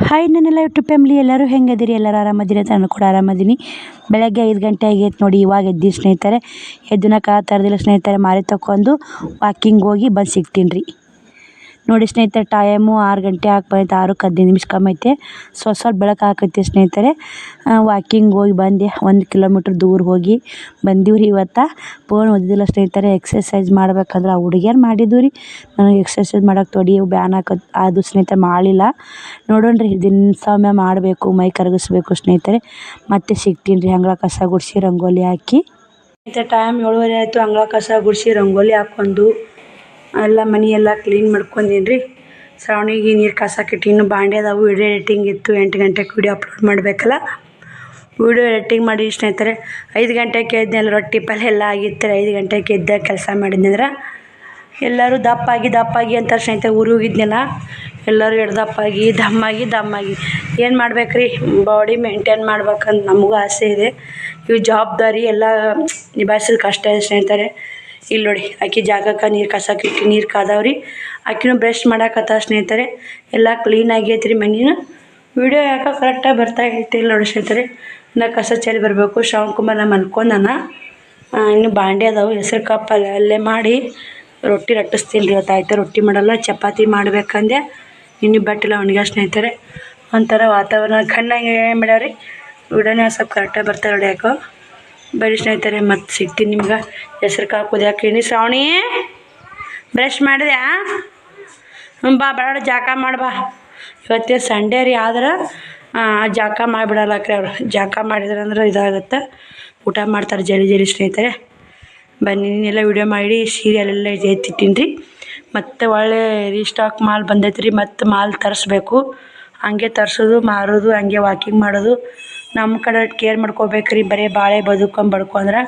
Hi ನನ್ನೆಲ್ಲ YouTube family ಎಲ್ಲರೂ ಹೆಂಗದಿರಿ? ಎಲ್ಲರೂ ಆರಾಮದಿರಿ ಅಂತ ನಾನು ಕೂಡ ಆರಾಮದೀನಿ. ಬೆಳಗ್ಗೆ 5 ಗಂಟೆ ಆಗೈತೆ ನೋಡಿ. ಇವಾಗ ಎದ್ದು ಸ್ನೇಹಿತರೆ, ಎದ್ದನಕ್ಕೆ ತರದಿಲ್ಲ ಸ್ನೇಹಿತರೆ. ಮಾರಿ ತಗೊಂಡು ವಾಕಿಂಗ್ ಹೋಗಿ ಬಂದು ಸಿಗ್ತೀನಿ ರೀ. ನೋಡಿ ಸ್ನೇಹಿತರೆ, ಟೈಮು 6 ಗಂಟೆ ಆಗ್ಬೈತೆ. 6:15 ಕಮ್ಮೈತೆ. ಸ್ವಲ್ಪ ಬೆಳಕು ಹಾಕೈತೆ ಸ್ನೇಹಿತರೆ. ವಾಕಿಂಗ್ ಹೋಗಿ ಬಂದೆ. 1 ಕಿಲೋಮೀಟ್ರ್ ದೂರ ಹೋಗಿ ಬಂದೀವಿ ರೀ. ಇವತ್ತು ಫೋನ್ ಓದಿದ್ದಿಲ್ಲ ಸ್ನೇಹಿತರೆ. ಎಕ್ಸಸೈಸ್ ಮಾಡ್ಬೇಕಂದ್ರೆ ಆ ಹುಡುಗಿಯರು ಮಾಡಿದ್ದು ರೀ. ನನಗೆ ಎಕ್ಸಸೈಸ್ ಮಾಡೋಕೆ ತೊಡಿ ಬ್ಯಾನ್ ಹಾಕೋದು ಅದು ಸ್ನೇಹಿತರೆ ಮಾಡಲಿಲ್ಲ. ನೋಡೋಣ ರೀ, ದಿನಸೊಮ್ಮೆ ಮಾಡಬೇಕು, ಮೈ ಕರಗಿಸ್ಬೇಕು ಸ್ನೇಹಿತರೆ. ಮತ್ತೆ ಸಿಗ್ತೀನಿ ರೀ. ಅಂಗಳ ಕಸ ಗುಡಿಸಿ ರಂಗೋಲಿ ಹಾಕಿ ಸ್ನೇಹಿತರೆ. ಟೈಮ್ 7:30 ಆಯಿತು. ಅಂಗಳ ಕಸ ಗುಡಿಸಿ ರಂಗೋಲಿ ಹಾಕ್ಕೊಂಡು ಎಲ್ಲ ಮನೆಯೆಲ್ಲ ಕ್ಲೀನ್ ಮಾಡ್ಕೊಂಡೀನಿ ರೀ. ಶ್ರಾವಣಿಗೆ ನೀರು ಕಾಸಕ್ಕಿಟ್ಟು ಇನ್ನೂ ಬಾಂಡೆ ಅದಾವು. ವಿಡಿಯೋ ಎಡಿಟಿಂಗ್ ಇತ್ತು. 8 ಗಂಟೆಗೆ ವಿಡಿಯೋ ಅಪ್ಲೋಡ್ ಮಾಡಬೇಕಲ್ಲ. ವಿಡಿಯೋ ಎಡಿಟಿಂಗ್ ಮಾಡಿ ಸ್ನೇಹಿತರೆ. 5 ಗಂಟೆಗೆ ಎದ್ದೆಲ್ಲ ರೊಟ್ಟಿ ಪಲ್ಯ ಎಲ್ಲ ಆಗಿತ್ತು. 5 ಗಂಟೆಗೆ ಎದ್ದ ಕೆಲಸ ಮಾಡಿದ್ನಂದ್ರೆ ಎಲ್ಲರೂ ದಪ್ಪಾಗಿ ಅಂತಾರೆ ಸ್ನೇಹಿತರೆ. ಊರಿಗೆ ಹೋಗಿದ್ನಲ್ಲ, ಎಲ್ಲರೂ ದಮ್ಮಾಗಿ ಏನು ಮಾಡ್ಬೇಕು ರೀ, ಬಾಡಿ ಮೇಂಟೈನ್ ಮಾಡ್ಬೇಕಂತ ನಮಗೂ ಆಸೆ ಇದೆ. ಇವು ಜವಾಬ್ದಾರಿ ಎಲ್ಲ ನಿಭಾಯಿಸೋದು ಕಷ್ಟ ಇದೆ ಸ್ನೇಹಿತರೆ. ಇಲ್ಲಿ ನೋಡಿ, ಆಕಿ ಜಾಗಕ್ಕೆ ನೀರು ಕಾಸಕ್ಕಿಟ್ಟು ನೀರು ಕಾದವ್ರಿ. ಆಕಿನೂ ಬ್ರಷ್ ಮಾಡಾಕತ್ತ ಸ್ನೇಹಿತರೆ. ಎಲ್ಲ ಕ್ಲೀನ್ ಆಗೈತೆ ರೀ ಮನೇನ. ವಿಡಿಯೋ ಯಾಕೆ ಕರೆಕ್ಟಾಗಿ ಬರ್ತಾಗೈತೆ ಇಲ್ಲ ನೋಡಿ ಸ್ನೇಹಿತರೆ. ಇನ್ನು ಕಸ ಚೆಲ್ಲಿ ಬರಬೇಕು. ಶ್ರಾವಣ್ ಕುಮಾರ್ ನಾನು ಅನ್ಕೊಂಡಾನ. ಇನ್ನು ಬಾಂಡೆ ಅದಾವು. ಹೆಸರು ಕಪ್ ಅಲ್ಲೇ ಮಾಡಿ ರೊಟ್ಟಿ ಲಟ್ಟಿಸ್ತೀನಿ ರೀ. ಇವತ್ತಾಯ್ತು ರೊಟ್ಟಿ ಮಾಡಲ್ಲ, ಚಪಾತಿ ಮಾಡ್ಬೇಕಂದೆ. ಇನ್ನೂ ಬಟ್ಟಿಲ್ಲ ಒಣಗ್ಯಾವ ಸ್ನೇಹಿತರೆ. ಒಂಥರ ವಾತಾವರಣ ಕಣ್ಣಾಗೆ ಏನು ಮಾಡ್ಯಾವ್ರಿ. ವಿಡಿಯೋನೇ ಸ್ವಲ್ಪ ಕರೆಕ್ಟಾಗಿ ಬರ್ತಾ ನೋಡಿ ಯಾಕೋ. ಬರೀ ಸ್ನೇಹಿತರೆ, ಮತ್ತೆ ಸಿಗ್ತೀನಿ ನಿಮ್ಗೆ. ಹೆಸ್ರು ಕಾಳು ಕುದಿಯಾಕಿನಿ. ಶ್ರಾವಣಿ ಬ್ರಷ್ ಮಾಡಿದ್ಯಾ? ಬಾ ಬೇಡ, ಜಾಕ ಮಾಡ್ಬಾ. ಇವತ್ತೇ ಸಂಡೇ ರೀ. ಆದ್ರೆ ಜಾಕ ಮಾಡಿಬಿಡಲ್ಲಕ್ರಿ ಅವರು. ಜಾಕ ಮಾಡಿದ್ರೆ ಅಂದ್ರೆ ಇದಾಗುತ್ತೆ. ಊಟ ಮಾಡ್ತಾರೆ ಜಲ್ದಿ ಸ್ನೇಹಿತರೆ. ಬನ್ನಿ, ಎಲ್ಲ ವೀಡಿಯೋ ಮಾಡಿ ಸೀರಿಯಲೆಲ್ಲ ಎತ್ತಿಟ್ಟಿನಿ ರೀ. ಮತ್ತು ಒಳ್ಳೆ ರೀಸ್ಟಾಕ್ ಮಾಲ್ ಬಂದೈತೆ ರೀ. ಮತ್ತು ಮಾಲ್ ತರಿಸ್ಬೇಕು. ಹಂಗೆ ತರಿಸೋದು ಮಾರೋದು, ಹಂಗೆ ವಾಕಿಂಗ್ ಮಾಡೋದು. ನಮ್ಮ ಕಡೆ ಕೇರ್ ಮಾಡ್ಕೋಬೇಕು ರೀ. ಬರೀ ಬಾಳೆ ಬಡ್ಕೊಂಡ್ರೆ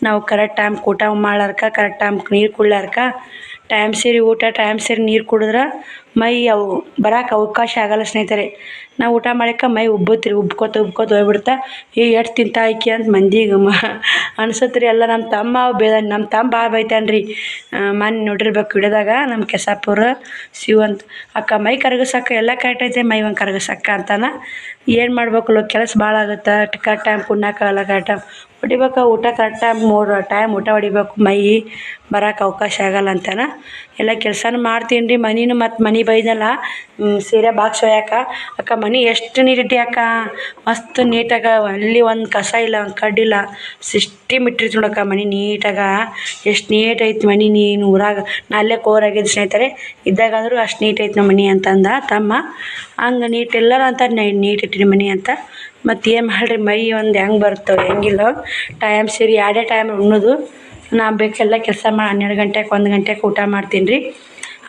ನಾವು ಕರೆಕ್ಟ್ ಟೈಮ್ ಊಟ ಮಾಡ್ಲಾರ್ಕ, ಕರೆಕ್ಟ್ ಟೈಮ್ ನೀರು ಕುಡ್ಲಾರ್ಕ, ಟೈಮ್ ಸೇರಿ ಊಟ ಟೈಮ್ ಸೇರಿ ನೀರು ಕುಡಿದ್ರೆ ಮೈ ಅವು ಬರೋಕೆ ಅವಕಾಶ ಆಗಲ್ಲ ಸ್ನೇಹಿತರೆ. ನಾವು ಊಟ ಮಾಡೋಕೆ ಮೈ ಉಬ್ಕೋತ ಹೋಗ್ಬಿಡ್ತಾ. ಈಗ ಎಷ್ಟು ತಿಂತ ಆಯ್ಕೆ ಅಂತ ಮಂದಿಗೆ ಅನ್ಸತ್ತೆ ರೀ. ಎಲ್ಲ ನಮ್ಮ ತಮ್ಮ ಭಾಳ ಬೈತಾನೆ ರೀ. ಮೊನ್ನೆ ನೋಡಿರ್ಬೇಕು ವಿಡಿಯೋದಾಗ. ನಮ್ಮ ಕೆಸಾಪುರ ಶಿವ ಅಂತ ಅಕ್ಕ ಮೈ ಕರಗಿಸಕ್ಕ ಎಲ್ಲ ಕರೆಕ್ಟ್ ಐತೆ, ಮೈ ಒಂದು ಕರಗಿಸಕ್ಕ ಅಂತಾನೆ. ಏನು ಮಾಡ್ಬೇಕು, ಕೆಲಸ ಭಾಳ ಆಗುತ್ತೆ. ಕರೆಕ್ಟ್ ಟೈಮ್ ಕುಣ್ಣಕ್ಕಾಗಲ್ಲ. ಕರೆಕ್ಟ್ ಟೈಮ್ ಹೊಡಿಬೇಕು. ಊಟ ಕರೆಕ್ಟ್ ಟೈಮ್ 3 ಟೈಮ್ ಊಟ ಹೊಡಿಬೇಕು. ಮೈ ಬರೋಕೆ ಅವಕಾಶ ಆಗಲ್ಲ ಅಂತಾನೆ. ಎಲ್ಲ ಕೆಲಸನೂ ಮಾಡ್ತೀನಿ ರೀ. ಮನೇನು ಮತ್ತು ಮನೆ ಬೈದಲ್ಲ ಸೀರೆ ಬಾಕ್ಸ್ ಒಯ್ಯಾಕ. ಅಕ್ಕ ಮನೆ ಎಷ್ಟು ನೀಟಿಟ್ಟಿ ಅಕ್ಕ, ಮಸ್ತ್ ನೀಟಾಗ. ಅಲ್ಲಿ ಒಂದು ಕಸ ಇಲ್ಲ, ಒಂದು ಕಡ್ಡಿಲ್ಲ, ಸಿಸ್ಟಮ್ ಇಟ್ಟಿರ್ತಿ ನೋಡಕ್ಕ ಮನೆ ನೀಟಾಗ. ಎಷ್ಟು ನೀಟ್ ಐತಿ ಮನೆ. ನೀನು ಊರಾಗ ನಾ ಅಲ್ಲೇ ಕೋರಾಗಿದ್ದು ಸ್ನೇಹಿತರೆ. ಇದ್ದಾಗಾದರೂ ಅಷ್ಟು ನೀಟ್ ಐತಿ ನಮ್ಮ ಮನೆ ಅಂತಂದ ತಮ್ಮ. ಹಂಗೆ ನೀಟ್ ಎಲ್ಲರೂ ಅಂತಾರೆ ನೀಟ್ ಇಟ್ಟಿನಿ ಮನೆ ಅಂತ. ಮತ್ತು ಏನು ಮಾಡಿರಿ, ಮೈ ಒಂದು ಹೆಂಗೆ ಬರ್ತವೆ ಹೆಂಗಿಲ್ಲ. ಟೈಮ್ ಸೇರಿ ಎರಡೇ ಟೈಮ್ ಉಣ್ಣೋದು. ನಾ ಬೇಕೆಲ್ಲ ಕೆಲಸ ಮಾಡಿ 12 ಗಂಟೆಗೆ 1 ಗಂಟೆಗೆ ಊಟ ಮಾಡ್ತೀನಿ ರೀ.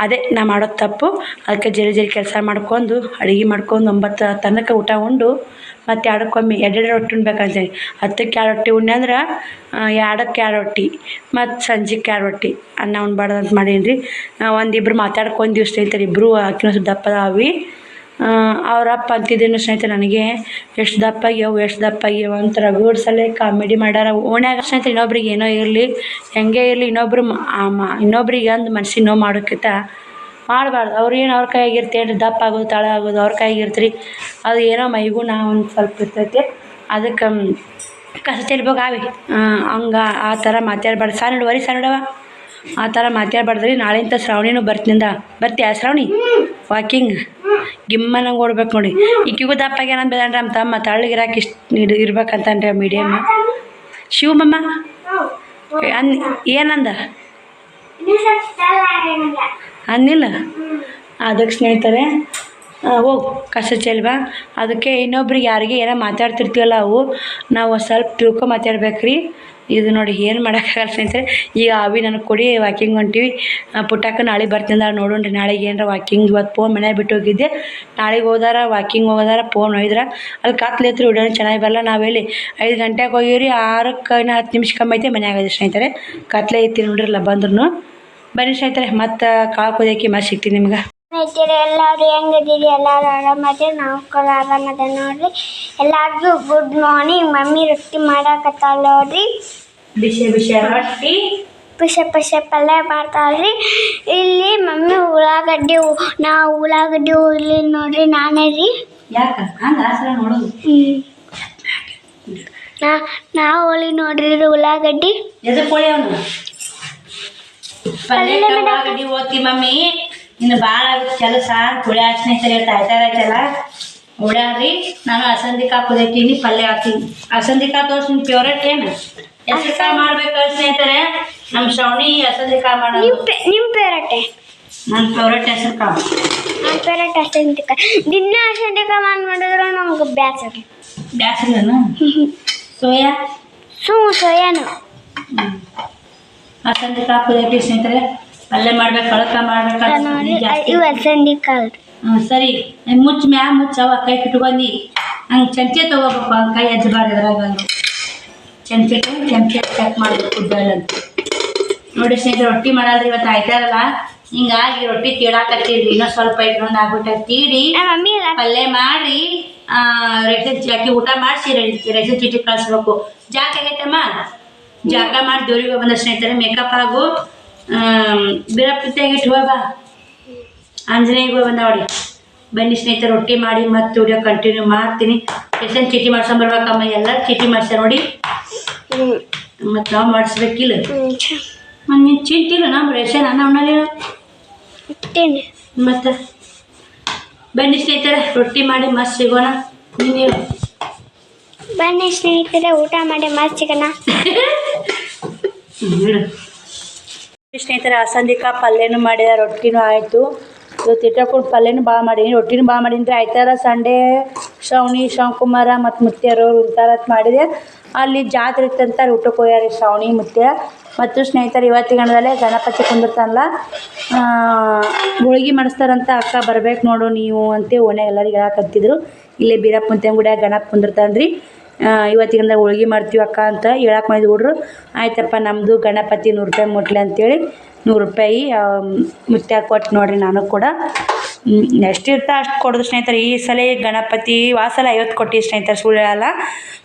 ಅದೇ ನಾ ಮಾಡೋದು ತಪ್ಪು. ಅದಕ್ಕೆ ಜಲ್ದಿ ಕೆಲಸ ಮಾಡ್ಕೊಂಡು ಅಡುಗೆ ಮಾಡ್ಕೊಂಡು 9 ತನಕ ಊಟ ಉಂಡು ಮತ್ತು 2 ರೊಟ್ಟಿ ಉಣ್ಬೇಕಂತೇಳಿ. 10ಕ್ಕೆ 2 ರೊಟ್ಟಿ ಉಣ್ಣೆ ಅಂದ್ರೆ 2ಕ್ಕೆ 2 ರೊಟ್ಟಿ ಮತ್ತು ಸಂಜೆಗೆ 2 ರೊಟ್ಟಿ ಅನ್ನ ಉಣ್ಬಾರ್ದು ಅಂತ ಮಾಡೀನಿ ರೀ. ಒಂದಿಬ್ರು ಮಾತಾಡ್ಕೊಂಡೀವಿ ಸ್ನೇಹಿತರೆ. ಇಬ್ಬರು ಆಕಿನೂ ಸ್ವಲ್ಪ ದಪ್ಪ ಅದಾವಿ. ಅವರಪ್ಪ ಅಂತಿದ್ದೇನು ಸ್ನೇಹಿತರೆ ನನಗೆ, ಎಷ್ಟು ದಪ್ಪಾಗ್ಯಾವ ಅಂತ ರಗಡ್ಸಲ್ಲೇ ಕಾಮಿಡಿ ಮಾಡ್ಯಾರ ಓಣ್ಯಾಗ ಸ್ನೇಹಿತರೆ. ಇನ್ನೊಬ್ರಿಗೆ ಏನೋ ಇರಲಿ, ಹೆಂಗೆ ಇರಲಿ, ಇನ್ನೊಬ್ರಿಗೆ ಒಂದು ಮನ್ಸಿಗೆ ನೋವು ಮಾಡೋಕ್ಕಿಂತ ಮಾಡಬಾರ್ದು. ಅವ್ರ ಕೈಯಾಗಿರ್ತೇನೆ ದಪ್ಪ ಆಗೋದು ತಳ ಆಗೋದು ಅವ್ರ ಕೈಯಾಗಿರ್ತೀರಿ. ಅದು ಏನೋ ಮೈಗುಣ ಒಂದು ಸ್ವಲ್ಪ ಇರ್ತೈತೆ. ಅದಕ್ಕೆ ಕಸ ಚೆಲ್ಬೇಕು ಆವಿ ಹಂಗೆ ಆ ಥರ ಮಾತಾಡ್ಬಾರ್ದು. ಸಾನಿಡವ ಆ ಥರ ಮಾತಾಡ್ಬಾರ್ದ್ರಿ. ನಾಳೆಂತ ಶ್ರಾವಣಿನೂ ಬರ್ತೀಯಾ ಶ್ರಾವಣಿ? ವಾಕಿಂಗ್ ಗಿಮ್ಮನಂಗೆ ಓಡ್ಬೇಕು ನೋಡಿ. ಈಕಿಗೂ ದಪ್ಪಾಗಿ ಏನಂತ ಬೇಡ ನಮ್ಮ ತಮ್ಮ ತಳ್ಳಗಿರಾಕೆ ಇರ್ಬೇಕಂತನ್ರಿ ಮೀಡಿಯಮ್. ಶಿವಮಮ್ಮ ಏನಂದ ಅಂದಿಲ್ಲ. ಅದಕ್ಕೆ ಸ್ನೇಹಿತರೆ ಹೋಗು ಕಸ ಚೆಲ್ವಾ. ಅದಕ್ಕೆ ಇನ್ನೊಬ್ರಿಗೆ ಯಾರಿಗೆ ಏನೋ ಮಾತಾಡ್ತಿರ್ತೀವಲ್ಲ ನಾವು ಸ್ವಲ್ಪ ತಿಳ್ಕೊ ಮಾತಾಡ್ಬೇಕ್ರಿ. ಇದು ನೋಡಿ ಏನು ಮಾಡೋಕ್ಕಾಗಲ್ಲ ಸ್ನೇಹಿತರೆ. ಈಗ ಅವಿ ನನಗೆ ಕೊಡಿ ವಾಕಿಂಗ್ ಹೊಂಟೀವಿ. ಪುಟ್ಟಕ್ಕ ನಾಳೆ ಬರ್ತೀನಿ ನೋಡೋಣ ರೀ. ನಾಳೆಗೆ ಏನಾರ ವಾಕಿಂಗ್ ಇವತ್ತು ಫೋನ್ ಮನೆಯಾಗ ಬಿಟ್ಟು ಹೋಗಿದ್ದೆ. ನಾಳೆಗೆ ವಾಕಿಂಗ್ ಹೋಗೋದಾರ ಫೋನ್ ಒಯ್ದ್ರೆ ಅಲ್ಲಿ ಕತ್ಲೈತ್ರಿ. ವಿಡಿಯೋನ ಚೆನ್ನಾಗಿ ಬರಲ್ಲ. ನಾವೆಲ್ಲಿ 5 ಗಂಟೆಗೆ ಹೋಗಿವ್ರಿ. 6ಕ್ಕೆ 10 ನಿಮಿಷ ಕಮ್ಮೈತೆ ಮನೆಯಾಗದೆ ಸ್ನೇಹಿತರೆ. ಕತ್ಲೆ ಐತಿ ನೋಡ್ರಿಲ್ಲ ಬಂದ್ರು. ಬನ್ನಿ ಸ್ನೇಹಿತರೆ, ಮತ್ತು ಕಾಳು ಕುದಿಯೋಕೆ ಮತ್ತೆ ಸಿಗ್ತೀನಿ ನಿಮ್ಗೆ. ಎಲ್ಲರೂ ಹೆಂಗದೀರಿ? ಎಲ್ಲರೂ ಆರಾಮದ? ನಾವು ಕೂಡ ಆರಾಮದ ನೋಡ್ರಿ. ಎಲ್ಲರಿಗೂ ಗುಡ್ ಮಾರ್ನಿಂಗ್. ಮಮ್ಮಿ ರೊಟ್ಟಿ ಮಾಡಾಕತ್ತಾಳ ನೋಡ್ರಿ. ಬಿಸಿ ರೊಟ್ಟಿ ಪುಷ ಪಲ್ಯ ಮಾಡ್ತಾಳ್ರಿ. ಇಲ್ಲಿ ಮಮ್ಮಿ ಉಳ್ಳಾಗಡ್ಡಿ ಇಲ್ಲಿ ನೋಡ್ರಿ ನಾನೇ ರೀ. ಯಾಕೆ ಹಂಗೆ ಆಸರ ನೋಡೋದು. ನಾವು ಹೋಳಿ ನೋಡ್ರಿ ಉಳ್ಳಾಗಡ್ಡಿ ಎದ್ರ ಕೋಳಿ ಅವನು ಪಲ್ಯ ಉಳ್ಳಾಗಡ್ಡಿ ಓದ್ತಿ ಮಮ್ಮಿ ಇನ್ನು ಭಾಳ ಕೆಲಸ ಕುಳಿ ಸ್ನೇಹಿತರೆ ಆಯ್ತಾರೈತಲ್ಲ ಓಡಾಡ್ರಿ. ನಾನು ಅಸಂದಿಕಾಯಿ ಕುದಿತೀನಿ, ಪಲ್ಯ ಹಾಕ್ತೀನಿ. ಅಸಂದಿಕಾಯಿ ತೋರ್ಸಿ ನಿನ್ನ ಫೇವ್ರೇಟ್ ಏನು? ಹೆಸರು ಕಾಳು ಮಾಡ್ಬೇಕು ಸ್ನೇಹಿತರೆ. ನಮ್ಮ ಶ್ರವಣಿ ಅಸಂದಿಕಾಯಿ ಮಾಡೋದು. ನಿಮ್ಮ ಫೇವ್ರೇಟೇ? ನನ್ನ ಫೇವ್ರೇಟ್ ಹೆಸರು ಕಾಳು. ನನ್ನ ಫೇವ್ರೇಟ್ ಅಸಂದಿಕಾಯಿ. ದಿನ ಅಸಂದಿಕಾಯಿ ಮಾಡಿದ್ರೆ ನಮ್ಗೆ ಬ್ಯಾಸರನು ಸೋಯಾ ಸೋಯಾನು ಅಸಂದಿಕಾಯಿ ಕುದಿಯಕ್ಕೆ ಸ್ನೇಹಿತರೆ ಪಲ್ಯ ಮಾಡ್ಬೇಕು, ಕಳಕ ಮಾಡ್ಬೇಕು. ಇವು ಅಸಂದಿಕಾಯಿ. ಸರಿ ಮುಚ್ಚ ಮ್ಯಾಗ ಮುಚ್ಚವ ಕೈ ಕಿಟ್ಕೊಂಡಿ ಹಂಗೆ ಚಮಚೆ ತೊಗೋಬೇಕು, ಹಂಗೆ ಕೈ ಹಚ್ಚಬಾರ್ದು. ಇದ್ರಾಗ ಚಮಚೆ ಚೆಕ್ ಮಾಡಬೇಕು ಉದ್ದಲ್ಲಂತ. ನೋಡಿ ಸ್ನೇಹಿತರೆ ರೊಟ್ಟಿ ಮಾಡಲ್ರಿ ಇವತ್ತು ಆಯ್ತಾರಲ್ಲ, ಹಿಂಗಾಗಿ ರೊಟ್ಟಿ ತೀಡಾಕತ್ತೀರಿ. ಇನ್ನೂ ಸ್ವಲ್ಪ ಇಟ್ಕೊಂಡು ಆಗ್ಬಿಟ್ಟು ತೀಡಿ ಪಲ್ಯ ಮಾಡಿ ರೇಷನ್ ಹಾಕಿ ಊಟ ಮಾಡಿಸಿ ರೇಷನ್ ಚೀಟಿ ಕಳಿಸ್ಬೇಕು. ಜಾಕ ಆಗೈತಮ್ಮ, ಜಾಕ ಮಾಡಿ ದೇವ್ರಿಗೆ ಬಂದ ಸ್ನೇಹಿತರೆ. ಮೇಕಪ್ ಆಗು ಬಿರಪ್ಪಿತ್ತಾಗಿಟ್ಟು ಹೋಗ ಆಂಜನೇಯಗೆ ಬಂದ ನೋಡಿ. ಬನ್ನಿ ಸ್ನೇಹಿತರೆ ರೊಟ್ಟಿ ಮಾಡಿ ಮತ್ತೆ ವಿಡಿಯೋ ಕಂಟಿನ್ಯೂ ಮಾಡ್ತೀನಿ. ರೇಷನ್ ಚೀಟಿ ಮಾಡ್ಸ್ಕೊಂಬರ್ಬೇಕಮ್ಮ, ಎಲ್ಲ ಚೀಟಿ ಮಾಡ್ಸ್ಯಾರ ನೋಡಿ. ಮತ್ತು ನಾವು ಮಾಡಿಸ್ಬೇಕಿಲ್ಲ ನೀನು ಚೀಟಿಲ್ಲ ನಮ್ಮ ರೇಷನ್ ಅನ್ನಲ್ಲಿ ಮತ್ತು. ಬನ್ನಿ ಸ್ನೇಹಿತರೆ ರೊಟ್ಟಿ ಮಾಡಿ ಮಸ್ತ್ ಸಿಗೋಣ. ನೀನು ಬನ್ನಿ ಸ್ನೇಹಿತರೆ ಊಟ ಮಾಡಿ ಮಸ್ತ್ ಸಿಗೋಣ. ಸ್ನೇಹಿತರೆ ಅಸಂದಿಕಾಯಿ ಪಲ್ಯನೂ ಮಾಡಿದ, ರೊಟ್ಟಿನೂ ಆಯಿತು. ಇವತ್ತು ಇಟ್ಟಾಕೊಂಡು ಪಲ್ಯನೂ ಭಾಳ ಮಾಡೀನಿ, ರೊಟ್ಟಿನೂ ಭಾಳ ಮಾಡೀನಿ. ಆಯ್ತಾರ ಸಂಡೇ ಶ್ರವಣಿ ಶಿವಕುಮಾರ ಮತ್ತು ಮುತ್ಯಾರವ್ರು ಇರ್ತಾರ ಅಂತ ಮಾಡಿದೆ. ಅಲ್ಲಿ ಜಾತ್ರೆ ಇತ್ತಂತಾರೆ ಊಟಕ್ಕೆ ಹೋಗ್ಯಾರ ಶ್ರವಣಿ ಮುತ್ಯ. ಮತ್ತು ಸ್ನೇಹಿತರೆ ಇವತ್ತಿಗಣದಲ್ಲೇ ಗಣಪತಿ ಕುಂದಿರ್ತಾನಲ್ಲ, ಹೋಳ್ಗೆ ಮಾಡಿಸ್ತಾರಂತ. ಅಕ್ಕ ಬರ್ಬೇಕು ನೋಡು ನೀವು ಅಂತ ಓಣ್ಯಾಗ ಎಲ್ಲರಿಗೆ ಹೇಳಕತ್ತಿದ್ರು. ಇಲ್ಲೇ ಬೀರಪ್ಪ ಮುತ್ಯನ ಗುಡಿಯಾಗ ಗಣಪ ಕುಂದಿರ್ತಾನೆ ರೀ. ಇವತ್ತಿಗಂದ ಹೋಳ್ಗೆ ಮಾಡ್ತೀವಿ ಅಕ್ಕ ಅಂತ ಹೇಳಕ್ಕೆ ಮಾಡಿದ್ ಹುಡ್ರು. ಆಯ್ತಪ್ಪ ನಮ್ಮದು ಗಣಪತಿ 100 ರೂಪಾಯಿ ಮುಟ್ಲಿ ಅಂತೇಳಿ 100 ರೂಪಾಯಿ ಮುತ್ಯ ಕೊಟ್ಟು ನೋಡಿರಿ. ನಾನು ಕೂಡ ಎಷ್ಟು ಇರ್ತಾ ಅಷ್ಟು ಕೊಡೋದು ಸ್ನೇಹಿತರೆ. ಈ ಸಲ ಗಣಪತಿ ವಾಸಲ 50 ಕೊಟ್ಟು ಸ್ನೇಹಿತರೆ, ಸುಳ್ಳು ಹೇಳಲ್ಲ.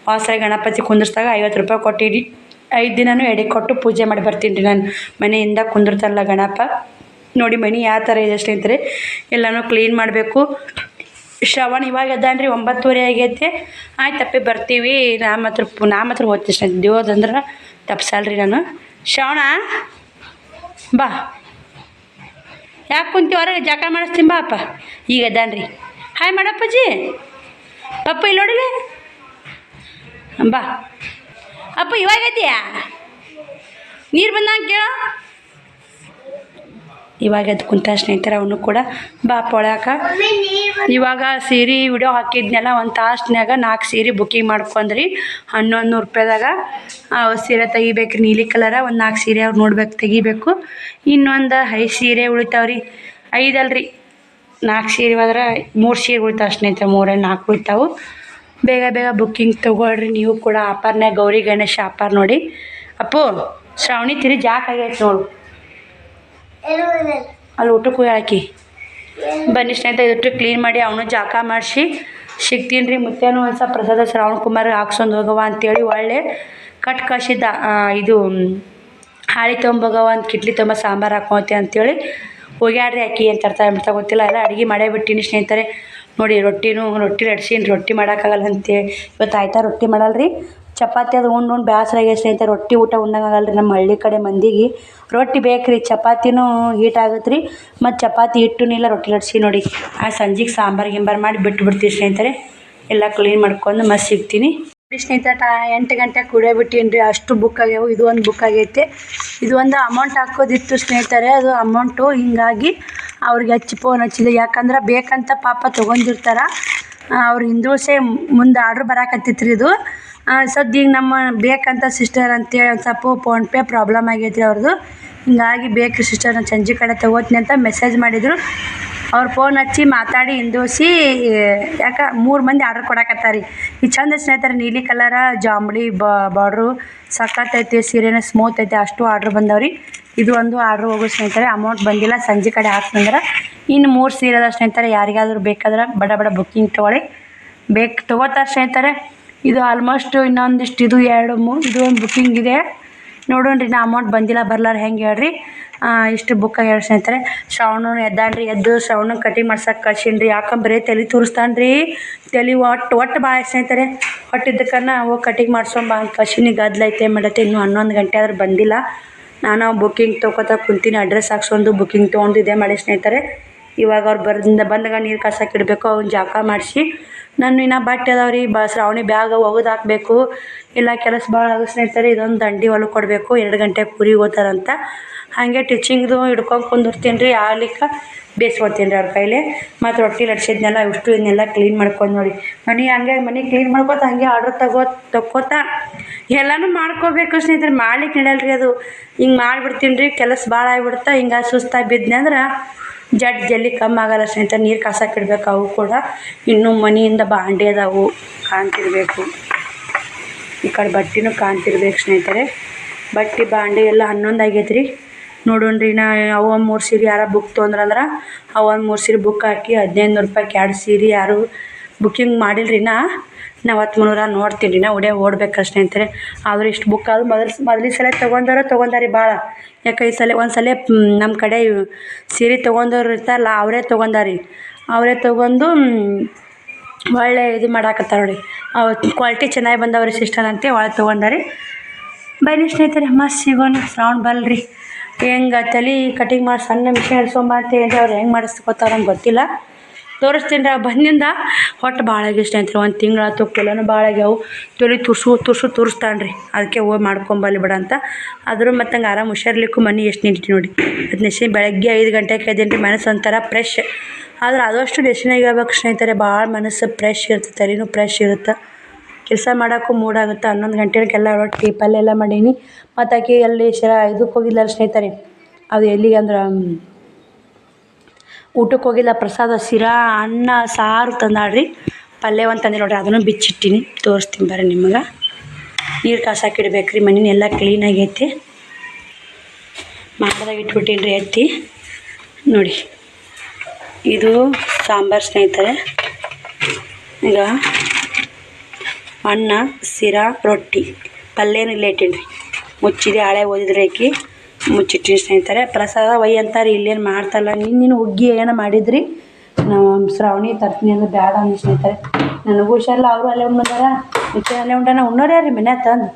ವಾಸಲ ಗಣಪತಿ ಕುಂದಿರ್ಸ್ದಾಗ 50 ರೂಪಾಯಿ ಕೊಟ್ಟಿಡಿ. 5 ದಿನವೂ ಎಡೆ ಕೊಟ್ಟು ಪೂಜೆ ಮಾಡಿ ಬರ್ತೀನಿ ರೀ. ನಾನು ಮನೆಯಿಂದ ಕುಂದಿರ್ತಾರಲ್ಲ ಗಣಪ ನೋಡಿ. ಮನೆ ಯಾವ ಥರ ಇದೆ ಸ್ನೇಹಿತರೆ, ಎಲ್ಲನೂ ಕ್ಲೀನ್ ಮಾಡಬೇಕು. ಶ್ರವಣ ಇವಾಗ ಅದಾನ್ರಿ, 9:30 ಆಗೈತೆ. ಆಯ್ತಪ್ಪಿ ಬರ್ತೀವಿ. ನಾ ಮಾತ್ರ ಹೋಗ್ತೀನಿ ಸ್ನೇಹಿತರೆ. ದೇವ್ದಂದ್ರೆ ತಪ್ಸಲ್ರಿ ನಾನು. ಶ್ರವಣ ಬಾ, ಯಾಕೆ ಕುಂತೀವಿ ಹೊರಗೆ ಜಕ ಮಾಡಿಸ್ತೀನಿ ಬಾ ಅಪ್ಪ. ಈಗ ಅದಾನ್ರಿ. ಹಾಯ್ ಮಾಡಪ್ಪಜ್ಜಿ. ಅಪ್ಪ ಇಲ್ಲಿ ನೋಡಿಲ್ಲ ಬಾ ಅಪ್ಪ. ಇವಾಗ ಐತಿಯಾ ನೀರು ಬಂದಂಗೆ ಕೇಳ. ಇವಾಗ ಅದು ಕುಂತ ಸ್ನೇಹಿತರೆ ಅವನು ಕೂಡ ಬಾ ಪೊಳ್ಯಾಕ. ಇವಾಗ ಸೀರೆ ವಿಡಿಯೋ ಹಾಕಿದ್ನೆಲ್ಲ ಒಂದು ತಾಸ್ನ್ಯಾಗ 4 ಸೀರೆ ಬುಕ್ಕಿಂಗ್ ಮಾಡ್ಕೊಂಡ್ರಿ. 1100 ರೂಪಾಯಿದಾಗ ಸೀರೆ ತೆಗಿಬೇಕು ರೀ. ನೀಲಿ ಕಲರ ಒಂದು 4 ಸೀರೆ ಅವ್ರು ನೋಡ್ಬೇಕು ತೆಗಿಬೇಕು. ಇನ್ನೊಂದು 5 ಸೀರೆ ಉಳಿತಾವ್ರಿ. 5 ಅಲ್ರಿ 4 ಸೀರೆ ಹೋದ್ರೆ 3 ಸೀರೆ ಉಳಿತಾವೆ ಸ್ನೇಹಿತರೆ. 3 4 ಉಳಿತಾವೆ. ಬೇಗ ಬೇಗ ಬುಕ್ಕಿಂಗ್ ತೊಗೊಳ್ರಿ ನೀವು ಕೂಡ. ಆಫರ್ನ್ಯಾಗ ಗೌರಿ ಗಣೇಶ ಆಫರ್ ನೋಡಿ. ಅಪ್ಪು ಶ್ರಾವಣಿ ತಿರಿ ಜಾಕ್ ಆಗೈತೆ ನೋಡು, ಅಲ್ಲಿ ಊಟಕ್ಕೆ ಹೋಗಿ ಬನ್ನಿ ಸ್ನೇಹಿತರೆ. ಇದಟ್ಟು ಕ್ಲೀನ್ ಮಾಡಿ ಅವನು ಜಾಕ ಮಾಡಿಸಿ ಸಿಗ್ತೀನಿ ರೀ. ಮುತ್ಯಾನು ಒಂದು ಸ್ವಲ್ಪ ಪ್ರಸಾದ ಶ್ರಾವಣ ಕುಮಾರ್ ಹಾಕ್ಸೊಂದು ಹೋಗವ ಅಂತೇಳಿ ಒಳ್ಳೆ ಕಟ್ ಕಳಿಸಿದ್ದ. ಇದು ಹಾಳಿ ತೊಗೊಂಬೋಗವ ಅಂತ ಕಿಟ್ಲಿ ತೊಂಬ ಸಾಂಬಾರು ಹಾಕೋತೆ ಅಂತೇಳಿ ಹೋಗ್ಯಾಡ್ರಿ. ಅಕ್ಕಿ ಏನು ತರ್ತಾ ಗೊತ್ತಿಲ್ಲ. ಎಲ್ಲ ಅಡುಗೆ ಮಾಡೇ ಬಿಟ್ಟಿನಿ ಸ್ನೇಹಿತರೆ. ನೋಡಿ ರೊಟ್ಟಿ ನಡ್ಸೀನಿ. ರೊಟ್ಟಿ ಮಾಡೋಕ್ಕಾಗಲ್ಲ ಅಂತೇಳಿ ಇವತ್ತು ಆಯ್ತಾ ರೊಟ್ಟಿ ಮಾಡಲ್ರಿ. ಚಪಾತಿ ಅದು ಉಂಡು ಬೇಸರ ಆಗೈತೆ ಸ್ನೇಹಿತರೆ. ರೊಟ್ಟಿ ಊಟ ಉಣ್ಣಂಗಾಗಲ್ಲ ರೀ. ನಮ್ಮ ಹಳ್ಳಿ ಕಡೆ ಮಂದಿಗೆ ರೊಟ್ಟಿ ಬೇಕು ರೀ. ಚಪಾತಿನೂ ಹೀಟ್ ಆಗುತ್ತೆ ರೀ. ಮತ್ತು ಚಪಾತಿ ಹಿಟ್ಟೂ ಇಲ್ಲ, ರೊಟ್ಟಿ ಲಟ್ಸಿ ನೋಡಿ. ಆ ಸಂಜೆಗೆ ಸಾಂಬಾರು ಗಿಂಬಾರು ಮಾಡಿ ಬಿಟ್ಬಿಡ್ತೀವಿ ಸ್ನೇಹಿತರೆ. ಎಲ್ಲ ಕ್ಲೀನ್ ಮಾಡ್ಕೊಂಡು ಮಸ್ತ್ ಸಿಗ್ತೀನಿ ಸ್ನೇಹಿತರೆ. 8 ಗಂಟೆಗೆ ಕುಡಿಯೋಬಿಟ್ಟೀನಿ ರೀ. ಅಷ್ಟು ಬುಕ್ ಆಗ್ಯಾವು. ಇದು ಒಂದು ಬುಕ್ ಆಗೈತೆ. ಇದು ಒಂದು ಅಮೌಂಟ್ ಹಾಕೋದಿತ್ತು ಸ್ನೇಹಿತರೆ. ಅದು ಅಮೌಂಟು ಹಿಂಗಾಗಿ ಅವ್ರಿಗೆ ಫೋನ್ ಹಚ್ಚಿದೆ. ಯಾಕಂದ್ರೆ ಬೇಕಂತ ಪಾಪ ತೊಗೊಂಡಿರ್ತಾರೆ ಅವ್ರು. ಹಿಂದೂಸೆ ಮುಂದೆ ಆರ್ಡ್ರ್ ಬರಾಕತ್ತಿತ್ತು ರೀ ಇದು. ಸದ್ಯ ಈಗ ನಮ್ಮ ಬೇಕಂತ ಸಿಸ್ಟರ್ ಅಂತೇಳಿ ಒಂದು ಸ್ವಲ್ಪ ಫೋನ್ಪೇ ಪ್ರಾಬ್ಲಮ್ ಆಗೈತೆ ರೀ ಅವ್ರದ್ದು. ಹಿಂಗಾಗಿ ಬೇಕು ಸಿಸ್ಟರ್ ನಾನು ಸಂಜೆ ಕಡೆ ತೊಗೋತೀನಿ ಅಂತ ಮೆಸೇಜ್ ಮಾಡಿದರು. ಅವ್ರು ಫೋನ್ ಹಚ್ಚಿ ಮಾತಾಡಿ ಹಿಂದೂಸಿ ಯಾಕೆ 3 ಮಂದಿ ಆರ್ಡ್ರ್ ಕೊಡಕತ್ತಾರೆ ರೀ. ಈ ಚಂದ ಸ್ನೇಹಿತರೆ. ನೀಲಿ ಕಲರ ಜಾಂಬಳಿ ಬಾರ್ಡ್ರು ಸಖತ್ತೈತಿ. ಸೀರೆನ ಸ್ಮೂತ್ ಐತೆ. ಅಷ್ಟು ಆರ್ಡ್ರ್ ಬಂದವ್ರಿ. ಇದು ಒಂದು ಆರ್ಡ್ರ್ ಹೋಗೋ ಸ್ನೇಹಿತರೆ. ಅಮೌಂಟ್ ಬಂದಿಲ್ಲ. ಸಂಜೆ ಕಡೆ ಹಾಕ್ತಂದ್ರೆ ಇನ್ನು 3 ಸೀರೆ ಅದ ಸ್ನೇಹಿತರೆ. ಯಾರಿಗಾದ್ರೂ ಬೇಕಾದ್ರೆ ಬಡ ಬುಕ್ಕಿಂಗ್ ತೊಗೊಳ್ಳಿ. ತೊಗೋತಾರೆ ಸ್ನೇಹಿತರೆ. ಇದು ಆಲ್ಮೋಸ್ಟ್ ಇನ್ನೊಂದಿಷ್ಟು ಇದು 2 3 ಇದು ಒಂದು ಬುಕ್ಕಿಂಗ್ ಇದೆ ನೋಡೋಣ್ರಿ. ನಾ ಅಮೌಂಟ್ ಬಂದಿಲ್ಲ ಬರ್ಲಾರ ಹೆಂಗೆ ಹೇಳ್ರಿ. ಇಷ್ಟು ಬುಕ್ ಆಗ್ಯಾವ ಸ್ನೇಹಿತರೆ. ಶ್ರಾವಣ ಎದ್ದಾಡ್ರಿ, ಎದ್ದು ಶ್ರಾವಣ ಕಟಿಂಗ್ ಮಾಡ್ಸಕ್ಕೆ ಕಳ್ಸೀನಿ. ಯಾಕಂದ್ರೆ ತಲೆ ತೋರಿಸ್ತಾನೆ ರೀ, ತಲೆ ಒಟ್ಟು ಭಾಳ ಸ್ನೇಹಿತರೆ. ಹೊಟ್ಟಿದ್ದಕ್ಕನ್ನ ಹೋಗಿ ಕಟಿಂಗ್ ಮಾಡ್ಸೊಂಬ ಅಂತ ಕಳ್ಸೀನಿ. ಗದ್ದಲೈತೆ ಮಾಡತ್ತೆ. ಇನ್ನೂ 11 ಗಂಟೆ ಆದ್ರೆ ಬಂದಿಲ್ಲ. ನಾನು ಬುಕ್ಕಿಂಗ್ ತೊಗೋತಾ ಕುಂತೀನಿ. ಅಡ್ರೆಸ್ ಹಾಕ್ಸೊಂದು ಬುಕ್ಕಿಂಗ್ ತೊಗೊಂಡು ಇದೇ ಮಾಡಿ ಸ್ನೇಹಿತರೆ. ಇವಾಗ ಅವ್ರು ಬಂದಾಗ ನೀರು ಕಾಸಕ್ಕೆ ಇಡಬೇಕು. ಅವ್ನ ಜಾಕ ಮಾಡಿಸಿ ನಾನು ಇನ್ನೂ ಬಟ್ಟೆ ಅದಾವ್ರಿ, ಶ್ರಾವಣಿ ಬ್ಯಾಗ್ ಒಗದು ಹಾಕಬೇಕು. ಇಲ್ಲ ಕೆಲಸ ಭಾಳ ಆಗೋ ಸ್ನೇಹಿತರೆ. ಇದೊಂದು ದಂಡಿ ಹೊಲಕ್ಕೆ ಕೊಡಬೇಕು. 2 ಗಂಟೆ ಊರಿಗೆ ಹೋಗ್ತಾರಂತ. ಹಾಗೆ ಟೀಚಿಂಗ್ದು ಹಿಡ್ಕೊಂಡು ಕುಂದಿರ್ತೀನಿ ರೀ. ಆಲಿಕ್ಕೆ ಬೇಯಿಸ್ಕೊತೀನಿ ರೀ ಅವ್ರ ಕೈಲಿ. ಮತ್ತು ರೊಟ್ಟಿ ಲಟ್ಸಿದ್ನೆಲ್ಲ ಇಷ್ಟು ಇದನ್ನೆಲ್ಲ ಕ್ಲೀನ್ ಮಾಡ್ಕೊಂಡು ನೋಡಿ. ಮನೆ ಕ್ಲೀನ್ ಮಾಡ್ಕೊತ ಹಂಗೆ ಆರ್ಡ್ರ್ ತಗೋತಾ ಎಲ್ಲನೂ ಮಾಡ್ಕೋಬೇಕು ಸ್ನೇಹಿತರೆ. ಮಾಡ್ಲಿಕ್ಕೆ ನಡೆಯಲ್ಲ ರೀ ಅದು. ಹಿಂಗೆ ಮಾಡಿಬಿಡ್ತೀನಿ ರೀ. ಕೆಲಸ ಭಾಳ ಆಗಿಬಿಡ್ತಾ. ಹಿಂಗೆ ಸುಸ್ತಾಗಿ ಬಿದ್ನೆ ಅಂದ್ರೆ ಜಲ್ದಿ ಕಮ್ಮಿ ಆಗಲ್ಲ ಸ್ನೇಹಿತರೆ. ನೀರು ಕಾಸಕ್ಕೆ ಇಡ್ಬೇಕು. ಅವು ಕೂಡ ಇನ್ನೂ ಮನೆಯಿಂದ ಬಾಂಡೆ ಅದಾವು ಕಾಣ್ತಿರ್ಬೇಕು. ಈ ಕಡೆ ಬಟ್ಟೆನೂ ಕಾಣ್ತಿರ್ಬೇಕು ಸ್ನೇಹಿತರೆ. ಬಟ್ಟೆ ಬಾಂಡೆ ಎಲ್ಲ 11 ಆಗೈತೆ ರೀ. ನೋಡೋಣ್ರಿ. ಅವು 3 ಸೀರೆ ಯಾರು ಬುಕ್ ತೊಗೊಂಡ್ರಂದ್ರೆ ಅವು 3 ಸೀರೆ ಬುಕ್ ಹಾಕಿ 1500 ರೂಪಾಯಿಗೆ 2 ಸೀರೆ ಯಾರು ಬುಕ್ಕಿಂಗ್ ಮಾಡಿಲ್ರಿ. ಅವತ್ತು 300 ನೋಡ್ತೀನಿ ರೀ. ಓಡ್ಬೇಕು ಸ್ನೇಹಿತರೆ. ಆದ್ರೆ ಇಷ್ಟು ಬುಕ್ ಆದ್ರು ಮೊದಲ ಸಲ ತೊಗೊಂಡಾರಿ ಭಾಳ. ಯಾಕೆ ಈ ಸಲ ಒಂದು ಸಲ ನಮ್ಮ ಕಡೆ ಸೀರೆ ತೊಗೊಂಡವ್ರು ಇರ್ತಾರಲ್ಲ ಅವರೇ ತೊಗೊಂಡಾರಿ. ಅವರೇ ತೊಗೊಂಡು ಒಳ್ಳೆ ಇದು ಮಾಡಾಕತ್ತಾರ ನೋಡಿ. ಕ್ವಾಲಿಟಿ ಚೆನ್ನಾಗಿ ಬಂದವ್ರಿ ಸಿಸ್ಟರ್ ಅಂತ ಒಳ್ಳೆ ತೊಗೊಂಡಾರಿ. ಬನ್ನಿ ಸ್ನೇಹಿತರೆ, ಮಸ್ತ್ ಸಿಗೋಣ. ಶ್ರಾವಣ ಬಲ್ರಿ. ಹೆಂಗೆ ತಲೆ ಕಟಿಂಗ್ ಮಾಡಿ ಸಣ್ಣ ಮಿಷನ್ ಹಿಡ್ಸೊಂಬ ಅಂತ ಹೇಳಿ ಅವ್ರು ಹೆಂಗೆ ಮಾಡಿಸ್ಕೊತಾರ ನಂಗೆ ಗೊತ್ತಿಲ್ಲ. ತೋರಿಸ್ತೀನಿ ರೀ. ಬಂದಿಂದ ಹೊಟ್ಟೆ ಭಾಳ ಆಗಿ ಸ್ನೇಹಿತರೆ. 1 ತಿಂಗಳು ಆತು. ಕೆಲವೂ ಭಾಳ ಆಗ್ಯಾವು. ತಲೆ ತುರ್ಸ್ತಾನೆ ರೀ. ಅದಕ್ಕೆ ಹೋಗಿ ಮಾಡ್ಕೊಂಬಲ್ಲಿ ಬಿಡ ಅಂತ. ಆದರೂ ಮತ್ತು ಹಂಗೆ ಆರಾಮ್ ಹುಷಾರ್ಲಿಕ್ಕೂ ಮನೆ ಎಷ್ಟು ನಿಂತಿ ನೋಡಿ. ಅದು ನೆಸಿನ ಬೆಳಗ್ಗೆ 5 ಗಂಟೆಗೆ ಎದ್ದೇನೆ ರೀ. ಮನಸ್ಸು ಒಂಥರ ಫ್ರೆಶ್. ಆದ್ರೆ ಆದಷ್ಟು ನೆಸಿನಾಗ ಹೇಳ್ಬೇಕು ಸ್ನೇಹಿತರೆ. ಭಾಳ ಮನಸ್ಸು ಫ್ರೆಶ್ ಇರುತ್ತೆ. ತಲೆನೂ ಫ್ರೆಶ್ ಇರುತ್ತೆ. ಕೆಲಸ ಮಾಡೋಕ್ಕೂ ಮೂಡಾಗುತ್ತೆ. 11 ಗಂಟೆಗೆಲ್ಲ ರೊಟ್ಟಿ ಪಲ್ಯ ಎಲ್ಲ ಮಾಡೀನಿ. ಮತ್ತು ಆಕೆ ಅಲ್ಲಿ ಇದಕ್ಕೆ ಹೋಗಿಲ್ಲ ಸ್ನೇಹಿತರೆ. ಅದು ಎಲ್ಲಿಗೆ ಅಂದ್ರೆ ಊಟಕ್ಕೆ ಹೋಗಿಲ್ಲ. ಪ್ರಸಾದ ಶಿರಾ ಅನ್ನ ಸಾರು ತಂದಾಳ್ರಿ. ಪಲ್ಯ ಒಂದು ತಂದೆ ನೋಡಿರಿ. ಅದನ್ನು ಬಿಚ್ಚಿಟ್ಟಿನಿ. ತೋರಿಸ್ತೀನಿ ಬರ್ರಿ ನಿಮ್ಗೆ. ನೀರು ಕಾಸಕ್ಕೆ ಇಡ್ಬೇಕು ರೀ. ಮನೆಯೆಲ್ಲ ಕ್ಲೀನಾಗೈತಿ. ಮಾಡ್ದಾಗ ಇಟ್ಬಿಟ್ಟೀನಿ ರೀ ಎತ್ತಿ ನೋಡಿ. ಇದು ಸಾಂಬಾರು ಸ್ನೇಹಿತರೆ. ಈಗ ಅನ್ನ ಶಿರಾ ರೊಟ್ಟಿ ಪಲ್ಯನೂ ಇಲ್ಲೇ ಇಟ್ಟೀನಿ ರೀ. ಮುಚ್ಚಿದೆ. ಹಳೆ ಓದಿದ್ರೆ ಆಕಿ ಮುಚ್ಚಿಟ್ಟಿನಿ ಸ್ನೇಹಿತರೆ. ಪ್ರಸಾದ ಒಯ್ಯಿ ಅಂತಾರೆ. ಇಲ್ಲೇನು ಮಾಡ್ತಾರಲ್ಲ. ನಿನ್ನೆ ಹುಗ್ಗಿ ಏನೋ ಮಾಡಿದ್ರಿ. ನಾವು ಶ್ರಾವಣಿ ತರ್ತೀನಿ ಅಂದ್ರೆ ಬೇಡ ಅಂದು ಸ್ನೇಹಿತರೆ. ನನಗೂ ಹುಷಾರಿಲ್ಲ. ಅವರು ಅಲ್ಲೇ ಉಂಡಾರ. ಮುಚ್ಚೆ ಅಲ್ಲೇ ಉಂಡಾನ ಉಣ್ಣೋರ್ಯಾರ ರೀ ಮನೆ ತಂದು.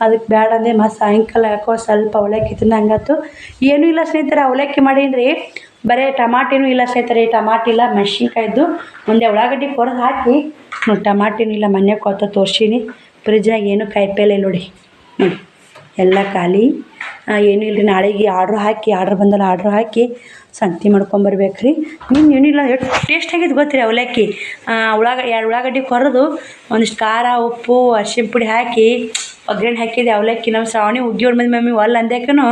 ಅದಕ್ಕೆ ಬೇಡ ಅಂದೆ. ಮತ್ತು ಸಾಯಂಕಾಲ ಯಾಕೋ ಸ್ವಲ್ಪ ಅವಲಕ್ಕಿ ತಿಂದಂಗಾತು. ಏನೂ ಇಲ್ಲ ಸ್ನೇಹಿತರೆ. ಅವಲಕ್ಕಿ ಮಾಡೀನಿ ರೀ. ಬರೀ ಟಮಾಟಿನೂ ಇಲ್ಲ ಸ್ನೇಹಿತರೆ. ಟಮಾಟಿ ಇಲ್ಲ, ಮೆಣಸಿನ್ಕಾಯ್ದು ಒಂದೇ ಉಳ್ಳಾಗಡ್ಡಿ ಕೊರೆದು ಹಾಕಿ ನೋಡಿ. ಟಮಾಟಿನೂ ಇಲ್ಲ. ಮನೆ ಕೊತ್ತ ತೋರ್ಸೀನಿ. ಫ್ರಿಜ್ನಾಗ ಏನು ಕಾಯಿಪಲ್ಲೆ ನೋಡಿ. ಎಲ್ಲ ಖಾಲಿ. ಏನೂ ಇಲ್ಲ ರೀ. ನಾಳೆಗೆ ಆರ್ಡ್ರ್ ಬಂದಲ್ಲ. ಆರ್ಡ್ರ್ ಹಾಕಿ ಸಂತಿ ಮಾಡ್ಕೊಂಬರ್ಬೇಕು ರೀ. ಏನಿಲ್ಲ ಎಷ್ಟು ಟೇಸ್ಟ್ ಆಗಿದ್ದು ಗೊತ್ತ್ರಿ ಅವಲಕ್ಕಿ. 2 ಉಳ್ಳಾಗಡ್ಡಿ ಕೊರೆದು ಒಂದಿಷ್ಟು ಖಾರ ಉಪ್ಪು ಅರಿಶಿನ ಪುಡಿ ಹಾಕಿ ಒಗ್ಗರಣೆ ಹಾಕಿದೆ ಅವಲಕ್ಕಿ. ನಮ್ಮ ಶ್ರಾವಣಿ ಹುಗ್ಗಿ ಹೊಡ್ಮಂದು ಮಮ್ಮಿ ಒಲ್ಲ ಅಂದೇಕನು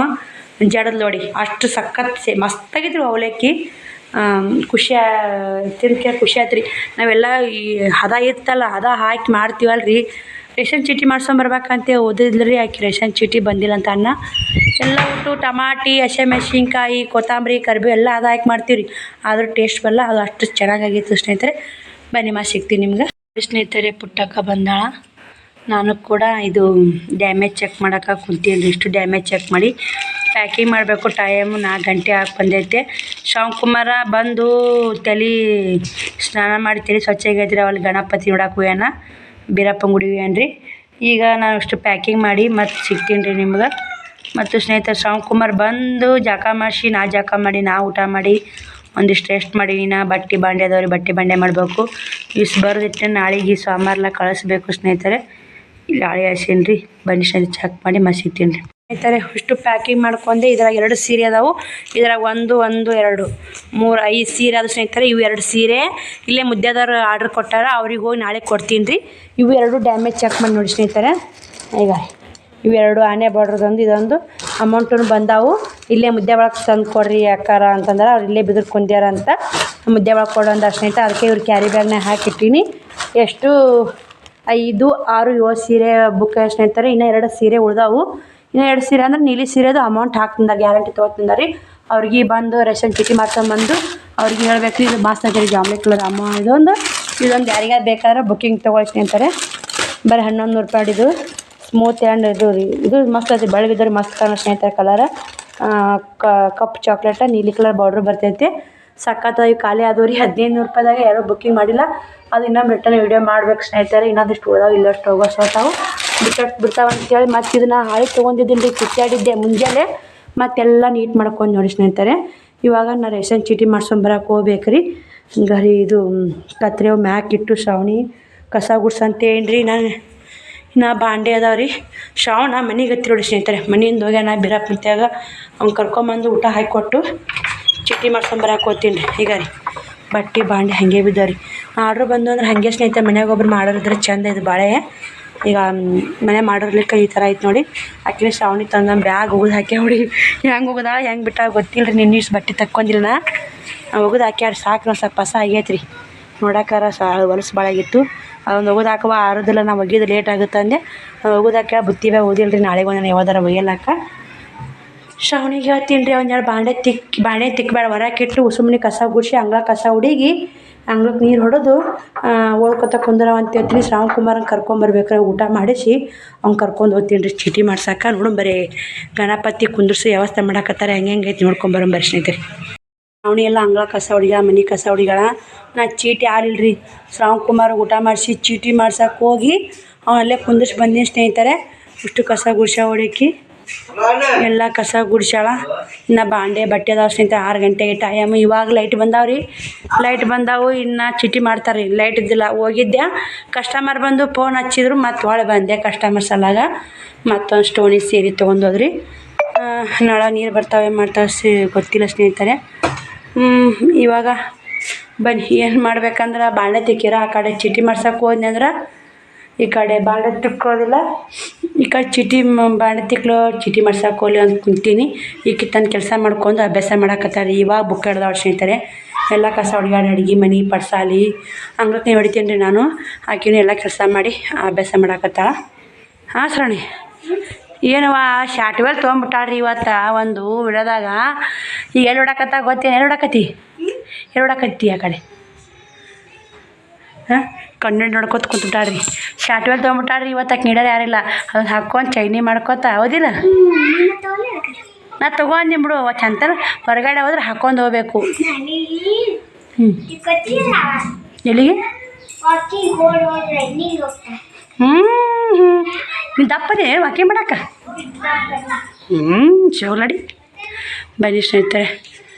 ಜಡದ್ ನೋಡಿ. ಅಷ್ಟು ಸಖತ್ ಮಸ್ತಾಗಿದ್ರು ಅವಲಕ್ಕಿ. ಖುಷಿ ಆಯ್ತು ರೀ. ನಾವೆಲ್ಲ ಈ ಹದ ಇತ್ತಲ್ಲ, ಹದ ಹಾಕಿ ಮಾಡ್ತೀವಲ್ಲ ರೀ. ರೇಷನ್ ಚೀಟಿ ಮಾಡ್ಸೊಂಬರ್ಬೇಕಂತ ಓದಿದ್ಲು ರೀ ಆಕೆ. ರೇಷನ್ ಚೀಟಿ ಬಂದಿಲ್ಲ ಅಂತ ಅನ್ನ ಎಲ್ಲ ಉಟ್ಟು ಟಮಾಟಿ ಹಸಿಮೆಣ್ಸಿನ್ಕಾಯಿ ಕೊತ್ತಂಬರಿ ಕರಿಬೇವು ಎಲ್ಲ ಅದು ಹಾಕಿ ಮಾಡ್ತೀವಿ ರೀ. ಆದರೂ ಟೇಸ್ಟ್ ಬರಲ್ಲ. ಅದು ಅಷ್ಟು ಚೆನ್ನಾಗಾಗಿತ್ತು ಸ್ನೇಹಿತರೆ. ಬನ್ನಿ ಸಿಗ್ತೀನಿ ನಿಮ್ಗೆ. ಸ್ನೇಹಿತರೆ ಪುಟ್ಟಕ್ಕ ಬಂದಾಳ. ನಾನು ಕೂಡ ಇದು ಡ್ಯಾಮೇಜ್ ಚೆಕ್ ಮಾಡೋಕೆ ಕುಂತೀನಿ ರೀ. ಇಷ್ಟು ಡ್ಯಾಮೇಜ್ ಚೆಕ್ ಮಾಡಿ ಪ್ಯಾಕಿಂಗ್ ಮಾಡಬೇಕು. ಟೈಮು 4 ಗಂಟೆ ಆಗಿ ಬಂದೈತೆ. ಶ್ಯಾಮ್ಕುಮಾರ ಬಂದು ತಲೆ ಸ್ನಾನ ಮಾಡಿ ತಲೆ ಸ್ವಚ್ಛ ಆಗೈತ್ರಿ. ಅಲ್ಲಿ ಗಣಪತಿ ನೋಡಕ್ಕೆ ಹೋಗ್ಯಾನ. ಬೀರಪ್ಪನ ಗುಡಿ ಹೋಗ್ಯಾನ್ರಿ. ಈಗ ನಾನು ಅಷ್ಟು ಪ್ಯಾಕಿಂಗ್ ಮಾಡಿ ಮತ್ತು ಸಿಗ್ತೀನಿ ರೀ ನಿಮ್ಗೆ. ಮತ್ತು ಸ್ನೇಹಿತರೆ ಶ್ಯಾಮ್ಕುಮಾರ್ ಬಂದು ಜಾಕ ಮಾಡಿಸಿ ನಾ ಜಾಕ ಮಾಡಿ ನಾ ಊಟ ಮಾಡಿ ಒಂದಿಷ್ಟು ರೆಸ್ಟ್ ಮಾಡಿ. ಬಟ್ಟೆ ಬಾಂಡೆ ಅದಾವ್ರಿ. ಬಟ್ಟೆ ಬಾಂಡೆ ಮಾಡಬೇಕು. ಇಷ್ಟು ಬರೆದಿಟ್ಟು ನಾಳೆಗೆ ಸೋಮವಾರ ಕಳಿಸ್ಬೇಕು ಸ್ನೇಹಿತರೆ. ಇಲ್ಲಿ ಹಾಳೆ ಹಸೀನಿ ರೀ. ಬನ್ನಿ ಸ್ನೇಹಿತರೆ ಚೆಕ್ ಮಾಡಿ ಸಿಗ್ತೀನಿ ರೀ ಸ್ನೇಹಿತರೆ. ಇಷ್ಟು ಪ್ಯಾಕಿಂಗ್ ಮಾಡ್ಕೊಂಡೆ. ಇದ್ರಾಗ 2 ಸೀರೆ ಅದಾವು. ಇದ್ರಾಗ 1 2 3 5 ಸೀರೆ ಅದು ಸ್ನೇಹಿತರೆ. ಇವು 2 ಸೀರೆ ಇಲ್ಲೇ ಮುದ್ದೆದವ್ರು ಆರ್ಡ್ರ್ ಕೊಟ್ಟಾರ. ಅವ್ರಿಗೆ ಹೋಗಿ ನಾಳೆ ಕೊಡ್ತೀನಿ ರೀ. ಇವು 2 ಡ್ಯಾಮೇಜ್ ಚೆಕ್ ಮಾಡಿ ನೋಡಿ ಸ್ನೇಹಿತರೆ. ಈಗ ಇವು 2 ಆನೆ ಬಾರ್ಡ್ರದೊಂದು ಇದೊಂದು ಅಮೌಂಟೂ ಬಂದಾವು. ಇಲ್ಲೇ ಮುದ್ದೆ ಒಳಗೆ ತಂದು ಕೊಡ್ರಿ ಯಾಕಾರ ಅಂತಂದ್ರೆ ಅವ್ರು ಇಲ್ಲೇ ಬಿದ್ರು ಕುಂದ್ಯಾರ ಅಂತ ಮುದ್ದೆ ಒಳಗೆ ಕೊಡು ಅಂದ ಸ್ನೇಹಿತರೆ. ಅದಕ್ಕೆ ಇವ್ರು ಕ್ಯಾರಿ ಬ್ಯಾಗ್ನಾಗ ಹಾಕಿಟ್ಟೀನಿ. ಎಷ್ಟು 5 6 7 ಸೀರೆ ಬುಕ್ ಸ್ನೇಹಿತರೆ. ಇನ್ನೂ 2 ಸೀರೆ ಉಳ್ದಾವು. ಇನ್ನೂ 2 ಸೀರೆ ಅಂದ್ರೆ ನೀಲಿ ಸೀರೆದು ಅಮೌಂಟ್ ಹಾಕ್ತಿಂದ ಗ್ಯಾರಂಟಿ ತೊಗೊತಿಂದ ರೀ. ಅವ್ರಿಗೆ ಬಂದು ರೇಷನ್ ಚೀಟಿ ಮಾಡ್ಕೊಂಬಂದು ಅವ್ರಿಗೆ ಹೇಳ್ಬೇಕು ರೀ. ಇದು ಮಸ್ತ್ ಆಗ್ತದೆ ಜಾಮ್ಲಿ ಕಲರ್ ಇದೊಂದು ಯಾರಿಗಾರು ಬೇಕಾದ್ರೆ ಬುಕ್ಕಿಂಗ್ ತೊಗೊಳ್ಳಿ ಸ್ನೇಹಿತರೆ. ಬರೀ 1100 ರೂಪಾಯಿ. ಇದು ಸ್ಮೂತ್ ಆ್ಯಂಡ್ ಇದು ರೀ. ಇದು ಮಸ್ತ್ ಐತಿ. ಬೆಳಗಿದ್ರೆ ಮಸ್ತ್ ಕಾಣೋ ಸ್ನೇಹಿತರೆ ಕಲರ. ಕಪ್ ಚಾಕ್ಲೇಟ ನೀಲಿ ಕಲರ್ ಬಾರ್ಡ್ರ್ ಬರ್ತೈತೆ. ಸಖತ್ತಾಗಿ ಖಾಲಿ ಆದವು ರೀ. 1500 ರೂಪಾಯಿದಾಗ ಯಾರೂ ಬುಕ್ಕಿಂಗ್ ಮಾಡಿಲ್ಲ. ಅದು ಇನ್ನೊಮ್ಮೆ ರಿಟರ್ನ್ ವೀಡಿಯೋ ಮಾಡ್ಬೇಕು ಸ್ನೇಹಿತರೆ. ಇನ್ನೊಂದಿಷ್ಟು ಉಳ್ದಾವ, ಇಲ್ಲಷ್ಟು ಹೋಗೋ ಸೋತಾವು ಬಿಡ್ತಾವೆ ಅಂತೇಳಿ ಮತ್ತು ಇದನ್ನು ಹಾಳೆ ತೊಗೊಂಡಿದ್ದೀನಿ ರೀ. ಕಿತ್ತಾಡಿದ್ದೆ ಮುಂಜಾನೆ, ಮತ್ತೆಲ್ಲ ನೀಟ್ ಮಾಡ್ಕೊಂಡು ನೋಡಿ ಸ್ನೇಹಿತರೆ. ಇವಾಗ ನಾನು ರೇಷನ್ ಚೀಟಿ ಮಾಡ್ಸ್ಕೊಂಬರಕ್ಕೆ ಹೋಗ್ಬೇಕು ರೀ. ಗರಿ ಇದು ಕತ್ರಿ ಅವು ಮ್ಯಾಕ್ ಇಟ್ಟು ಶ್ರಾವಣಿ ಕಸ ಗುಡ್ಸಂತೇನು ರೀ. ನಾ ಬಾಂಡೆ ಅದಾವ ರೀ. ಶ್ರಾವಣ ಮನೆಗೆ ಹತ್ತಿ ನೋಡಿ ಸ್ನೇಹಿತರೆ. ಮನೆಯಿಂದ ಹೋಗ್ಯಾನ ಬಿರಪ್ಪ ನಿತ್ಯಾಗ ಅವ್ನು ಕರ್ಕೊಂಬಂದು ಊಟ ಹಾಕಿಕೊಟ್ಟು ಚೀಟಿ ಮಾಡ್ಸ್ಕೊಂಬರಕ್ಕೆ ಹೋಗ್ತೀನಿ ರೀ. ಈಗ ರೀ ಬಟ್ಟೆ ಬಾಂಡೆ ಹಾಗೆ ಬಿದ್ದಾವೆ ರೀ. ಆರ್ಡ್ರ್ ಬಂದು ಅಂದ್ರೆ ಹಾಗೆ ಸ್ನೇಹಿತರೆ ಮನ್ಯಾಗ ಒಬ್ರು ಮಾಡೋರಿದ್ರೆ ಚಂದ. ಇದು ಬಾಳೆ ಈಗ ಮನೆ ಮಾಡೋರ್ಲಿಕ್ಕೆ ಈ ಥರ ಐತೆ ನೋಡಿ. ಆಕೆ ಶ್ರಾವಣಿ ತಂದು ಬ್ಯಾಗ್ ಹೋಗೋದು ಹಾಕಿ ಹುಡುಗಿ ಹೆಂಗೆ ಹೋಗೋದಾಳ ಹೆಂಗೆ ಬಿಟ್ಟ ಗೊತ್ತಿಲ್ಲ ರೀ. ನಿನ್ನ ಇಷ್ಟು ಬಟ್ಟೆ ತಕ್ಕೊಂಡಿಲ್ಲ ನಾ ಹೋಗೋದು ಹಾಕ್ಯಾರ. ಸಾಕು ನಾವು ಸ್ವಲ್ಪ ಹೊಸ ಆಗೈತೆ ರೀ. ನೋಡೋಕಾರ ಹೊಲಸು ಭಾಳ ಆಗಿತ್ತು. ಅದೊಂದು ಹೋಗೋದು ಹಾಕುವ ಆರೋದಿಲ್ಲ. ನಾವು ಒಗಿದು ಲೇಟ್ ಆಗುತ್ತೆ ಅಂದೆ. ಹೋಗೋದು ಹಾಕ್ಯ ಬುತ್ತಿವೆ ಓದಿಲ್ಲ ರೀ. ನಾಳೆಗೆ ಒಂದು ಯಾವ್ದಾರ ಒಯ್ಯಲಾಕ ಶ್ರಾವಣಿಗೆ ಹೇಳ್ತೀನಿ ರೀ. ಒಂದೆರಡು ಬಾಂಡೆ ತಿಕ್ಕಬೇಡ ಹೊರಕಿಟ್ಟು ಸುಮ್ಮನೆ ಕಸ ಗುಡಿಸಿ ಅಂಗಳ ಕಸ ಹುಡುಗಿ ಅಂಗ್ಳಕ್ಕೆ ನೀರು ಹೊಡೆದು ಓದ್ಕೊತ ಕುಂದ್ರವ ಅಂತ ಹೇಳ್ತೀನಿ. ಶ್ರಾವಣ ಕುಮಾರನ ಕರ್ಕೊಂಬರ್ಬೇಕಾರೆ ಊಟ ಮಾಡಿಸಿ ಅವ್ನು ಕರ್ಕೊಂಡು ಹೋಗ್ತೀನಿ ರೀ ಚೀಟಿ ಮಾಡ್ಸಕ್ಕೆ. ನೋಡು ಬರೀ ಗಣಪತಿ ಕುಂದ್ರಿಸಿ ವ್ಯವಸ್ಥೆ ಮಾಡಕತ್ತಾರೆ. ಹೆಂಗೆ ಐತಿ ನೋಡ್ಕೊಂಬರಂಬರಿ ಸ್ನೇಹಿತರೆ. ಶ್ರಾವಣಿ ಎಲ್ಲ ಅಂಗಳ ಕಸ ಹುಡುಗ ಮನೆ ಕಸ ಹುಡುಗಳ. ನಾ ಚೀಟಿ ಆಲಿಲ್ಲ ರೀ. ಶ್ರಾವಣ ಕುಮಾರ್ ಊಟ ಮಾಡಿಸಿ ಚೀಟಿ ಮಾಡ್ಸಕ್ಕೆ ಹೋಗಿ ಅವನಲ್ಲೇ ಕುಂದಿಸಿ ಬಂದೀನಿ ಸ್ನೇಹಿತರೆ. ಇಷ್ಟು ಕಸ ಗುಡ್ಸ ಹೊಡಕಿ ಎಲ್ಲ ಕಸ ಗುಡ್ಸ್ಯಾಳ. ಇನ್ನು ಬಾಂಡೆ ಬಟ್ಟೆ ಅದಾವ ಸ್ನೇಹಿತರೆ. 6 ಗಂಟೆಗೆ ಟೈಮ್. ಇವಾಗ ಲೈಟ್ ಬಂದಾವ್ರಿ. ಲೈಟ್ ಬಂದಾವು. ಇನ್ನು ಚೀಟಿ ಮಾಡ್ತಾರೆ ರೀ. ಲೈಟ್ ಇದ್ದಿಲ್ಲ. ಹೋಗಿದ್ದೆ ಕಸ್ಟಮರ್ ಬಂದು ಫೋನ್ ಹಚ್ಚಿದ್ರು. ಮತ್ತು ಹೊಳೆ ಬಂದೆ ಕಸ್ಟಮರ್ ಸಲಾಗ. ಮತ್ತೊಂದು ಸ್ಟೋನಿ ಸೀರೆ ತೊಗೊಂಡೋದ್ರಿ. ನಳ ನೀರು ಬರ್ತಾವೆ ಮಾಡ್ತಾವೆ ಗೊತ್ತಿಲ್ಲ ಸ್ನೇಹಿತರೆ. ಇವಾಗ ಬನ್ನಿ ಏನು ಮಾಡ್ಬೇಕಂದ್ರೆ ಬಾಂಡೆ ತಿಕ್ಕಿರ ಆ ಕಡೆ ಚೀಟಿ ಮಾಡ್ಸಕ್ಕೆ ಹೋದ್ನಿ ಅಂದ್ರೆ ಈ ಕಡೆ ಬಾಂಡೆ ತಿಕ್ಕೋದಿಲ್ಲ. ಈ ಕಡೆ ಬಾಂಡೆ ತಿಕ್ಲೋ ಚೀಟಿ ಮಾಡ್ಸಕ್ಕೆ ಹೋಗ್ಲಿ ಅಂತ ಕುಂತೀನಿ. ಈಗ ತನ್ನ ಕೆಲಸ ಮಾಡ್ಕೊಂಡು ಅಭ್ಯಾಸ ಮಾಡಕತ್ತಾರೆ. ಇವಾಗ ಬುಕ್ ಹಿಡ್ದಾವ್ ಸ್ನೇಹಿತರೆ. ಎಲ್ಲ ಕಸ ಹುಡುಗಾಡಿ ಅಡುಗೆ ಮನೆ ಪಡ್ಸಾಲಿ ಅಂಗ್ಳಕ್ಕೆ ಹೊಡಿತೀನಿ ರೀ ನಾನು. ಆಕಿನೂ ಎಲ್ಲ ಕೆಲಸ ಮಾಡಿ ಅಭ್ಯಾಸ ಮಾಡಕತ್ತಾಳ. ಹಾಂ ಶ್ರಾವಣಿ ಏನವ ಶಾರ್ಟ್ ವೇಲ್ ತೊಗೊಂಬಿಟ್ಟಾಳ್ರಿ ಇವತ್ತು ಒಂದು ವಿಡಿಯೋದಾಗ. ಈಗ ಎಲ್ಲಿ ಹೊಡಕತ್ತ ಗೊತ್ತೇನು? ಎಲ್ಲಿ ಹೊಡಕತ್ತಿ ಆ ಕಡೆ ಹಾಂ ಕಣ್ಣು ನೋಡ್ಕೊತ ಕುಂತ್ಬಿಟ್ಟಾಳ್ರಿ. ಶಾರ್ಟ್ ವೇಲ್ ತೊಗೊಂಬಿಟ್ಟಾಳ್ರಿ ಇವತ್ತು. ಆಕೆ ನೀಡೋರು ಯಾರಿಲ್ಲ. ಅದನ್ನು ಹಾಕ್ಕೊಂಡು ಚೈನಿ ಮಾಡ್ಕೊತ ಹೌದಿಲ್ಲ. ನಾ ತೊಗೊಂಡು ಬಿಡು ಚಂತನ ಹೊರಗಡೆ ಹೋದ್ರೆ ಹಾಕ್ಕೊಂಡು ಹೋಗ್ಬೇಕು. ಎಲ್ಲಿಗೆ? ದಪ್ಪನೇ ವಾಕಿಂಗ್ ಮಾಡಕ್ಕ. ಶೋಲಡಿ ಬನ್ನಿ ಸ್ನೇಹಿತರೆ.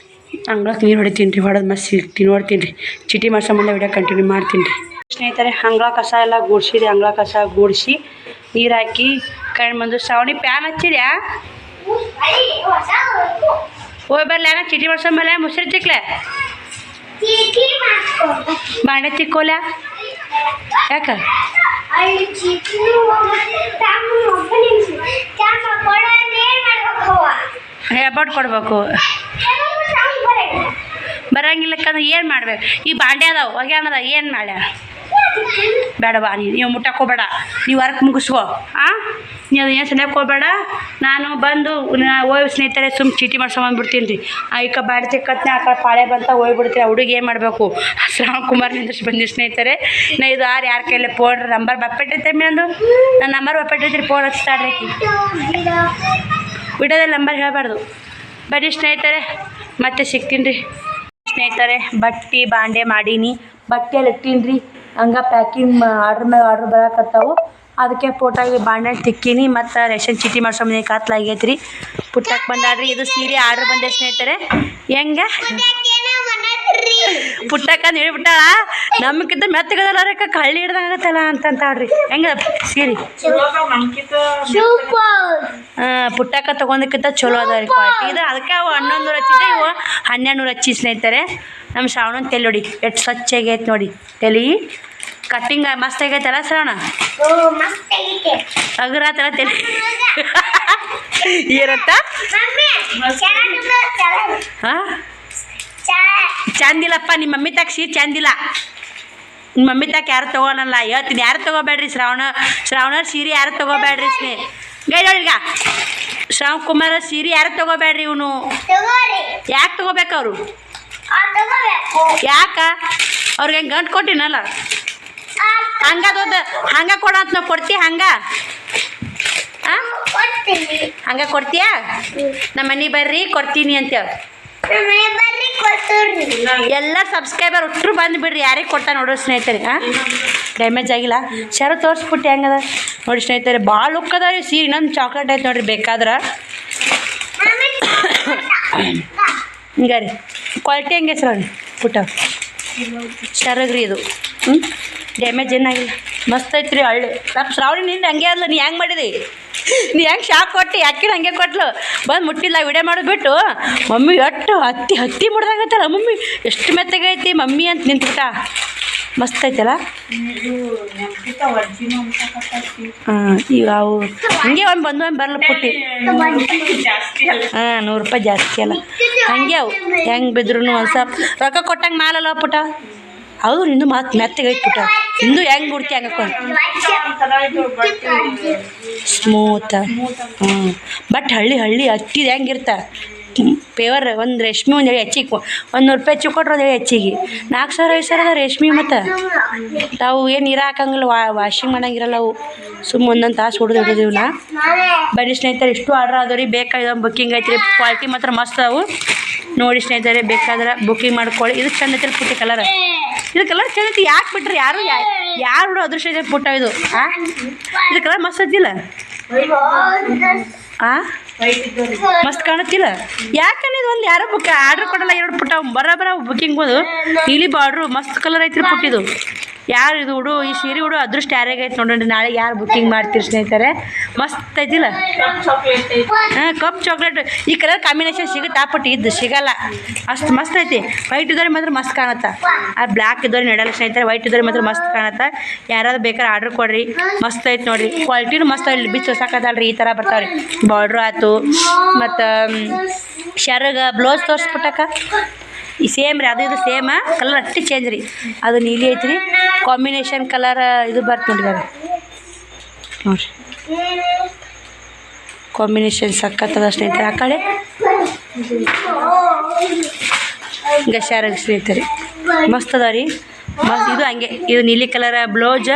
ಅಂಗ್ಳಕ್ಕೆ ನೀರು ಹೊಡಿತೀನಿ ರೀ. ಹೊಡೆದು ಮತ್ತೆ ಸಿಗ್ತೀನಿ ನೋಡ್ತೀನಿ ರೀ. ಚೀಟಿ ಮಾಡ್ಸೋ ವಿಡಿಯೋ ಕಂಟಿನ್ಯೂ ಮಾಡ್ತೀನಿ ರೀ ಸ್ನೇಹಿತರೆ. ಅಂಗಳ ಕಸ ಎಲ್ಲ ಗುಡಿಸಿರಿ. ಅಂಗಳ ಕಸ ಗುಡಿಸಿ ನೀರು ಹಾಕಿ ಕಣ್ಣು ಬಂದು ಶ್ರಾವಣಿ ಪ್ಯಾನ್ ಹಚ್ಚಿದ್ಯಾ? ಹೋಗಿ ಬರ್ಲ ಚೀಟಿ ಮಾಡ್ಸೋಂಬಲ್ಲ ಮುಸ್ರಿ ತಿಕ್ಲೆ ಬಾಂಡೆ ತಿಕ್ಕೋಲ್ಯಾ ಯಾಕೆ? ಹೆಬ್ಬಟ್ಟು ಕೊಡ್ಬೇಕು. ಬರಂಗಿಲ್ಲಕ್ಕಂದ್ರೆ ಏನು ಮಾಡ್ಬೇಕು? ಈ ಬಾಂಡೆ ಅದಾವೆ ಒಗ್ಯಾಣದ ಏನು ಮಾಡ್ಯ? ಬೇಡವಾ ನೀವು ಮುಟ್ಟಕ್ಕೋಬೇಡ. ನೀವು ವರ್ಕ್ ಮುಗಿಸ್ಕೋ. ನೀವು ಏನು ಸನ್ಯಕ್ಕೆ ಹೋಗ್ಬೇಡ. ನಾನು ಬಂದು ಹೋಗಿ ಸ್ನೇಹಿತರೆ ಸುಮ್ಮ ಚೀಟಿ ಮಾಡ್ಸ್ಕೊಂಬಂದ್ಬಿಡ್ತೀನಿ ರೀ. ಈಗ ಬಾಡಿ ತಿಕ್ಕತ್ನೆ ಆ ಕಡೆ ಪಾಳೆ ಬಂತ ಹೋಗ್ಬಿಡ್ತೀರಿ. ಹುಡುಗಿ ಏನು ಮಾಡಬೇಕು? ಶ್ರಾವಣ ಕುಮಾರ್ ನಿಂದ್ರಿಸಿ ಬಂದಿ ಸ್ನೇಹಿತರೆ. ನಾ ಇದು ಯಾರ ಕೈಯಲ್ಲಿ ಫೋನ್ ನಂಬರ್ ಬಪ್ಪಿಟ್ಟಿರ್ತೇವೆ ನಂದು. ನನ್ನ ನಂಬರ್ ಬಪ್ಪಿಟ್ಟಿರ್ತೀರಿ. ಫೋನ್ ಹಚ್ತಾಡ್ರಿ. ವಿಡಿಯೋದಲ್ಲಿ ನಂಬರ್ ಹೇಳಬಾರ್ದು. ಬನ್ನಿ ಸ್ನೇಹಿತರೆ ಮತ್ತೆ ಸಿಗ್ತೀನಿ ರೀ ಸ್ನೇಹಿತರೆ. ಬಟ್ಟೆ ಬಾಂಡೆ ಮಾಡೀನಿ. ಬಟ್ಟೆಯಲ್ಲಿ ಇಟ್ಟೀನಿ ರೀ. ಹಂಗೆ ಪ್ಯಾಕಿಂಗ್ ಆರ್ಡ್ರ್ ಮೇಲೆ ಆರ್ಡ್ರ್ ಬರೋಕತ್ತಾವು. ಅದಕ್ಕೆ ಫೋಟೋಗೆ ಬಾಂಡೆ ತಿಕ್ಕೀನಿ. ಮತ್ತು ರೇಷನ್ ಚೀಟಿ ಮಾಡ್ಸೋಮನೆ ಕಾತ್ಲಾಗೈತೆ ರೀ. ಪುಟ್ಟಕ್ಕೆ ಬಂದಾಡ್ರಿ. ಇದು ಸೀರೆ ಆರ್ಡ್ರ್ ಬಂದೆ ಸ್ನೇಹಿತರೆ. ಹೆಂಗೆ ಪುಟ್ಟಕ್ಕ ಹೇಳ್ಬಿಟ್ಟಾಳ ನಮಗಿಂತ ಮೆತ್ತಗದಲ್ಲಕ್ಕ ಕಳ್ಳಿ ಹಿಡ್ದಾಗತ್ತಲ್ಲ ಅಂತಂತಾಳ್ರಿ. ಹೆಂಗೆ ಸೀರೆ ಪುಟ್ಟಕ್ಕ ತೊಗೊಂಡಕ್ಕಿಂತ ಚಲೋ ಅದ ರೀ ಕ್ವಾಲಿಟಿ. ಇದು ಅದಕ್ಕೆ ಅವು 1100 ಹಚ್ಚಿದೆ. ಇವು 1200 ಹಚ್ಚಿ ಸ್ನೇಹಿತರೆ. ನಮ್ಮ ಶ್ರಾವಣನ ತಲೆ ನೋಡಿ ಎಷ್ಟು ಸ್ವಚ್ಛ ಆಗೈತೆ ನೋಡಿ. ತಲೆ ಕಟ್ಟಿಂಗ್ ಮಸ್ತ್ ಆಗೈತಲ್ಲ ಶ್ರಾವಣ? ಅಗರಾತಲ್ಲ ತಲೆ ಏನಂತ? ಹಾಂ ಚಂದಿಲ್ಲಪ್ಪ. ನಿಮ್ಮ ಮಮ್ಮಿ ತಾಕ ಸೀರೆ ಚಂದಿಲ್ಲ. ನಿಮ್ಮ ಮಮ್ಮಿ ತಾಕ ಯಾರು ತೊಗೊಳಲ್ಲ ಹೇಳ್ತೀನಿ. ಯಾರು ತೊಗೋಬೇಡ್ರಿ. ಶ್ರಾವಣ ಸೀರೆ ಯಾರು ತೊಗೋಬೇಡ್ರಿ ಗೈಡೊಳಗ. ಶ್ರಾವಣ ಕುಮಾರ ಸೀರೆ ಯಾರು ತೊಗೋಬೇಡ್ರಿ. ಇವನು ಯಾಕೆ ತೊಗೋಬೇಕು? ಅವರು ಯಾಕೆ? ಅವ್ರಿಗೆ ಹೆಂಗೆ ಗಂಟು ಕೊಟ್ಟಿನಲ್ಲ ಹಂಗದೋದ ಹಂಗೆ ಕೊಡ ಅಂತ ನಾವು ಕೊಡ್ತೀವಿ. ಹಂಗೆ ಕೊಡ್ತೀನಿ. ಹಂಗೆ ಕೊಡ್ತೀಯಾ? ನಮ್ಮ ಮನೆ ಬರ್ರಿ ಕೊಡ್ತೀನಿ ಅಂತೇಳಿ ಮನೆ ಬರ್ರಿ ಕೊಡ್ತೀರಿ. ಎಲ್ಲ ಸಬ್ಸ್ಕ್ರೈಬರ್ ಒಟ್ಟರು ಬಂದು ಬಿಡ್ರಿ. ಯಾರಿಗೆ ಕೊಡ್ತಾ ನೋಡ್ರಿ ಸ್ನೇಹಿತರೆ. ಡ್ಯಾಮೇಜ್ ಆಗಿಲ್ಲ. ಶರು ತೋರಿಸ್ಬಿಟ್ಟು ಹೆಂಗದ ನೋಡಿ ಸ್ನೇಹಿತರೆ. ಭಾಳ ಲುಕ್ ಅದ ರೀ ಸೀರೆ. ಇನ್ನೊಂದು ಚಾಕ್ಲೇಟ್ ಐತೆ ನೋಡ್ರಿ ಬೇಕಾದ್ರೆ. ಹಿಂಗೆ ರೀ ಕ್ವಾಲಿಟಿ ಹೆಂಗೆ ಸರ್ ಅವ್ರಿ ಪುಟ್ಟ ಶರಗ್ರಿ ಇದು. ಡ್ಯಾಮೇಜ್ ಏನಾಗಿಲ್ಲ. ಮಸ್ತ್ ಐತ್ರಿ ಹಳ್ಳಿ. ನಮ್ಮ ಶ್ರಾವಣಿ ನಿಂದು ಹಂಗೆ ಅಲ್ಲ. ನೀ ಹೆಂಗೆ ಮಾಡಿದಿ? ನೀ ಹೆಂಗೆ ಶಾಕ್ ಕೊಟ್ಟು ಯಾಕಿನ ಹಂಗೆ ಕೊಟ್ಲು ಬಂದು ಮುಟ್ಟಿಲ್ಲ. ವಿಡಿಯೋ ಮಾಡೋದು ಮಮ್ಮಿ ಎಷ್ಟು ಹತ್ತಿ ಮುಡ್ದಾಗತ್ತಲ್ಲ ಮಮ್ಮಿ ಎಷ್ಟು ಮೆತ್ತಗೈತಿ ಮಮ್ಮಿ ಅಂತ ನಿಂತ್ಬಿಟ್ಟ. ಮಸ್ತ್ ಐತಲ್ಲ. ಹಾಂ ಈಗ ಅವು ಹಂಗೆ ಒಮ್ಮೆ ಬರಲ್ಲ ಪುಟ್ಟಿ. ಹಾಂ ₹100 ಜಾಸ್ತಿ ಅಲ್ಲ. ಹಂಗೆ ಅವು ಹೆಂಗೆ ಬಿದ್ರು ಒಂದು ಸ್ವಲ್ಪ ರೊಕ್ಕ ಕೊಟ್ಟಂಗೆ ಮಾಲಲ್ಲ ಪುಟ. ಹೌದು ನಿಂದು ಮಾತು ಮೆತ್ತಗೈತಿ ಪುಟ. ನಿಂದು ಹೆಂಗೆ ಬಿಡ್ತಿ ಹಂಗೆ ಸ್ಮೂತ್. ಹ್ಞೂ ಬಟ್ ಹಳ್ಳಿ ಹತ್ತಿದ ಹೆಂಗಿರ್ತ ಪೇವರ್. ಒಂದು ರೇಷ್ಮೆ ಒಂದು ಹೇಳಿ ಹೆಚ್ಚಿಗೆ ₹100 ಹೆಚ್ಚಿಗೆ ಕೊಟ್ರೆ ಒಂದು ಹೇಳಿ ಹೆಚ್ಚಿಗೆ 4,000-5,000 ಅದ ರೇಷ್ಮೆ. ಮತ್ತು ತಾವು ಏನು ನೀರು ಹಾಕಂಗಿಲ್ಲ, ವಾಷಿಂಗ್ ಮಾಡಂಗಿರಲ್ಲ ಅವು. ಸುಮ್ಮ ಒಂದೊಂದು ತಾಸು ಹೊಡೆದು ಹಿಡಿದಿವ್ನ. ಬನ್ನಿ ಸ್ನೇಹಿತರೆ, ಇಷ್ಟು ಆರ್ಡ್ರ್ ಅದಾವ ರೀ. ಬೇಕಾದ ಬುಕ್ಕಿಂಗ್ ಐತ್ರಿ. ಕ್ವಾಲಿಟಿ ಮಾತ್ರ ಮಸ್ತ್ ಅವು ನೋಡಿ ಸ್ನೇಹಿತರೆ. ಬೇಕಾದ್ರೆ ಬುಕ್ಕಿಂಗ್ ಮಾಡ್ಕೊಳ್ಳಿ. ಇದು ಚಂದ ಐತಿ ಪುಟ್ಟಿ ಕಲರ್. ಇದು ಕಲರ್ ಚಂದ ಐತಿ. ಯಾಕೆ ಬಿಟ್ರಿ ಯಾರು ಬಿಡೋ ಅದೃಷ್ಟ ಐತೆ ಪುಟ್ಟ ಇದು. ಇದು ಕಲರ್ ಮಸ್ತ್ ಐತಿಲ್ಲ. ಮಸ್ತ್ ಕಾಣುತ್ತಿಲ್ಲ. ಯಾಕಂದ್ರೆ ಇದು ಒಂದು ಯಾರೋ ಬುಕ್ ಆರ್ಡ್ರ್ ಕೊಡಲ್ಲ. 2 ಪುಟ್ಟ ಬರೋಬರ ಬುಕ್ಕಿಂಗ್ ಹೋದು ನೀಲಿ ಬಾರ್ಡ್ರು ಮಸ್ತ್ ಕಲರ್ ಐತ್ರಿ ಪುಟ್ಟಿದು. ಯಾರು ಇದು ಹುಡು ಈ ಸೀರೆ ಹುಡು ಅದೃಷ್ಟ ಯಾರಿಗೈತೆ ನೋಡ್ರಿ. ನಾಳೆ ಯಾರು ಬುಕ್ಕಿಂಗ್ ಮಾಡ್ತೀರಿ ಸ್ನೇಹಿತರೆ. ಮಸ್ತ್ ಐತಿಲ್ಲ. ಹಾಂ ಕಪ್ ಚಾಕ್ಲೇಟ್. ಈ ಕಲರ್ ಕಾಂಬಿನೇಷನ್ ಸಿಗುತ್ತೆ ಪುಟ್ಟಿ. ಇದ್ದು ಸಿಗಲ್ಲ. ಅಷ್ಟು ಮಸ್ತ್ ಐತಿ. ವೈಟ್ ಇದ್ದವ್ರಿಗೆ ಮಾತ್ರ ಮಸ್ತ್ ಕಾಣುತ್ತೆ. ಆ ಬ್ಲ್ಯಾಕ್ ಇದ್ದವ್ರಿಗೆ ನಡೆಯಲ್ಲ ಸ್ನೇಹಿತರೆ. ವೈಟ್ ಇದ್ದವ್ರಿಗೆ ಮಾತ್ರ ಮಸ್ತ್ ಕಾಣುತ್ತೆ. ಯಾರಾದ್ರು ಬೇಕಾದ್ರೆ ಆರ್ಡ್ರ್ ಕೊಡ್ರಿ. ಮಸ್ತ್ ಐತೆ ನೋಡಿರಿ. ಕ್ವಾಲಿಟಿನೂ ಮಸ್ತ್ ಇಲ್ಲಿ ಬಿಚ್ಚು ಸಾಕತ್ತಲ್ರಿ. ಈ ಥರ ಬರ್ತಾವ್ರಿ. ಬಾರ್ಡ್ರು ಆಯ್ತು ಮತ್ತು ಶರ್ಗ ಬ್ಲೌಸ್ ತೋರಿಸ್ಬಿಟ್ಟಕ್ಕ ಈ ಸೇಮ್ ರೀ. ಅದು ಇದು ಸೇಮ ಕಲರ್ ಅಷ್ಟು ಚೇಂಜ್ ರೀ. ಅದು ನೀಲಿ ಐತ್ರಿ. ಕಾಂಬಿನೇಷನ್ ಕಲರ್ ಇದು ಬರ್ತ ನೋಡಿದಾಗ ನೋಡಿರಿ. ಕಾಂಬಿನೇಷನ್ ಸಖತ್ತದ ಸ್ನೇಹಿತರೆ. ಆ ಕಡೆ ಈಗ ಶರ್ಗ ಸ್ನೇಹಿತರೆ ಮಸ್ತ್ ಅದ ರೀ. ಮಸ್ತ್ ಇದು ಹಂಗೆ. ಇದು ನೀಲಿ ಕಲರ್ ಬ್ಲೌಜ,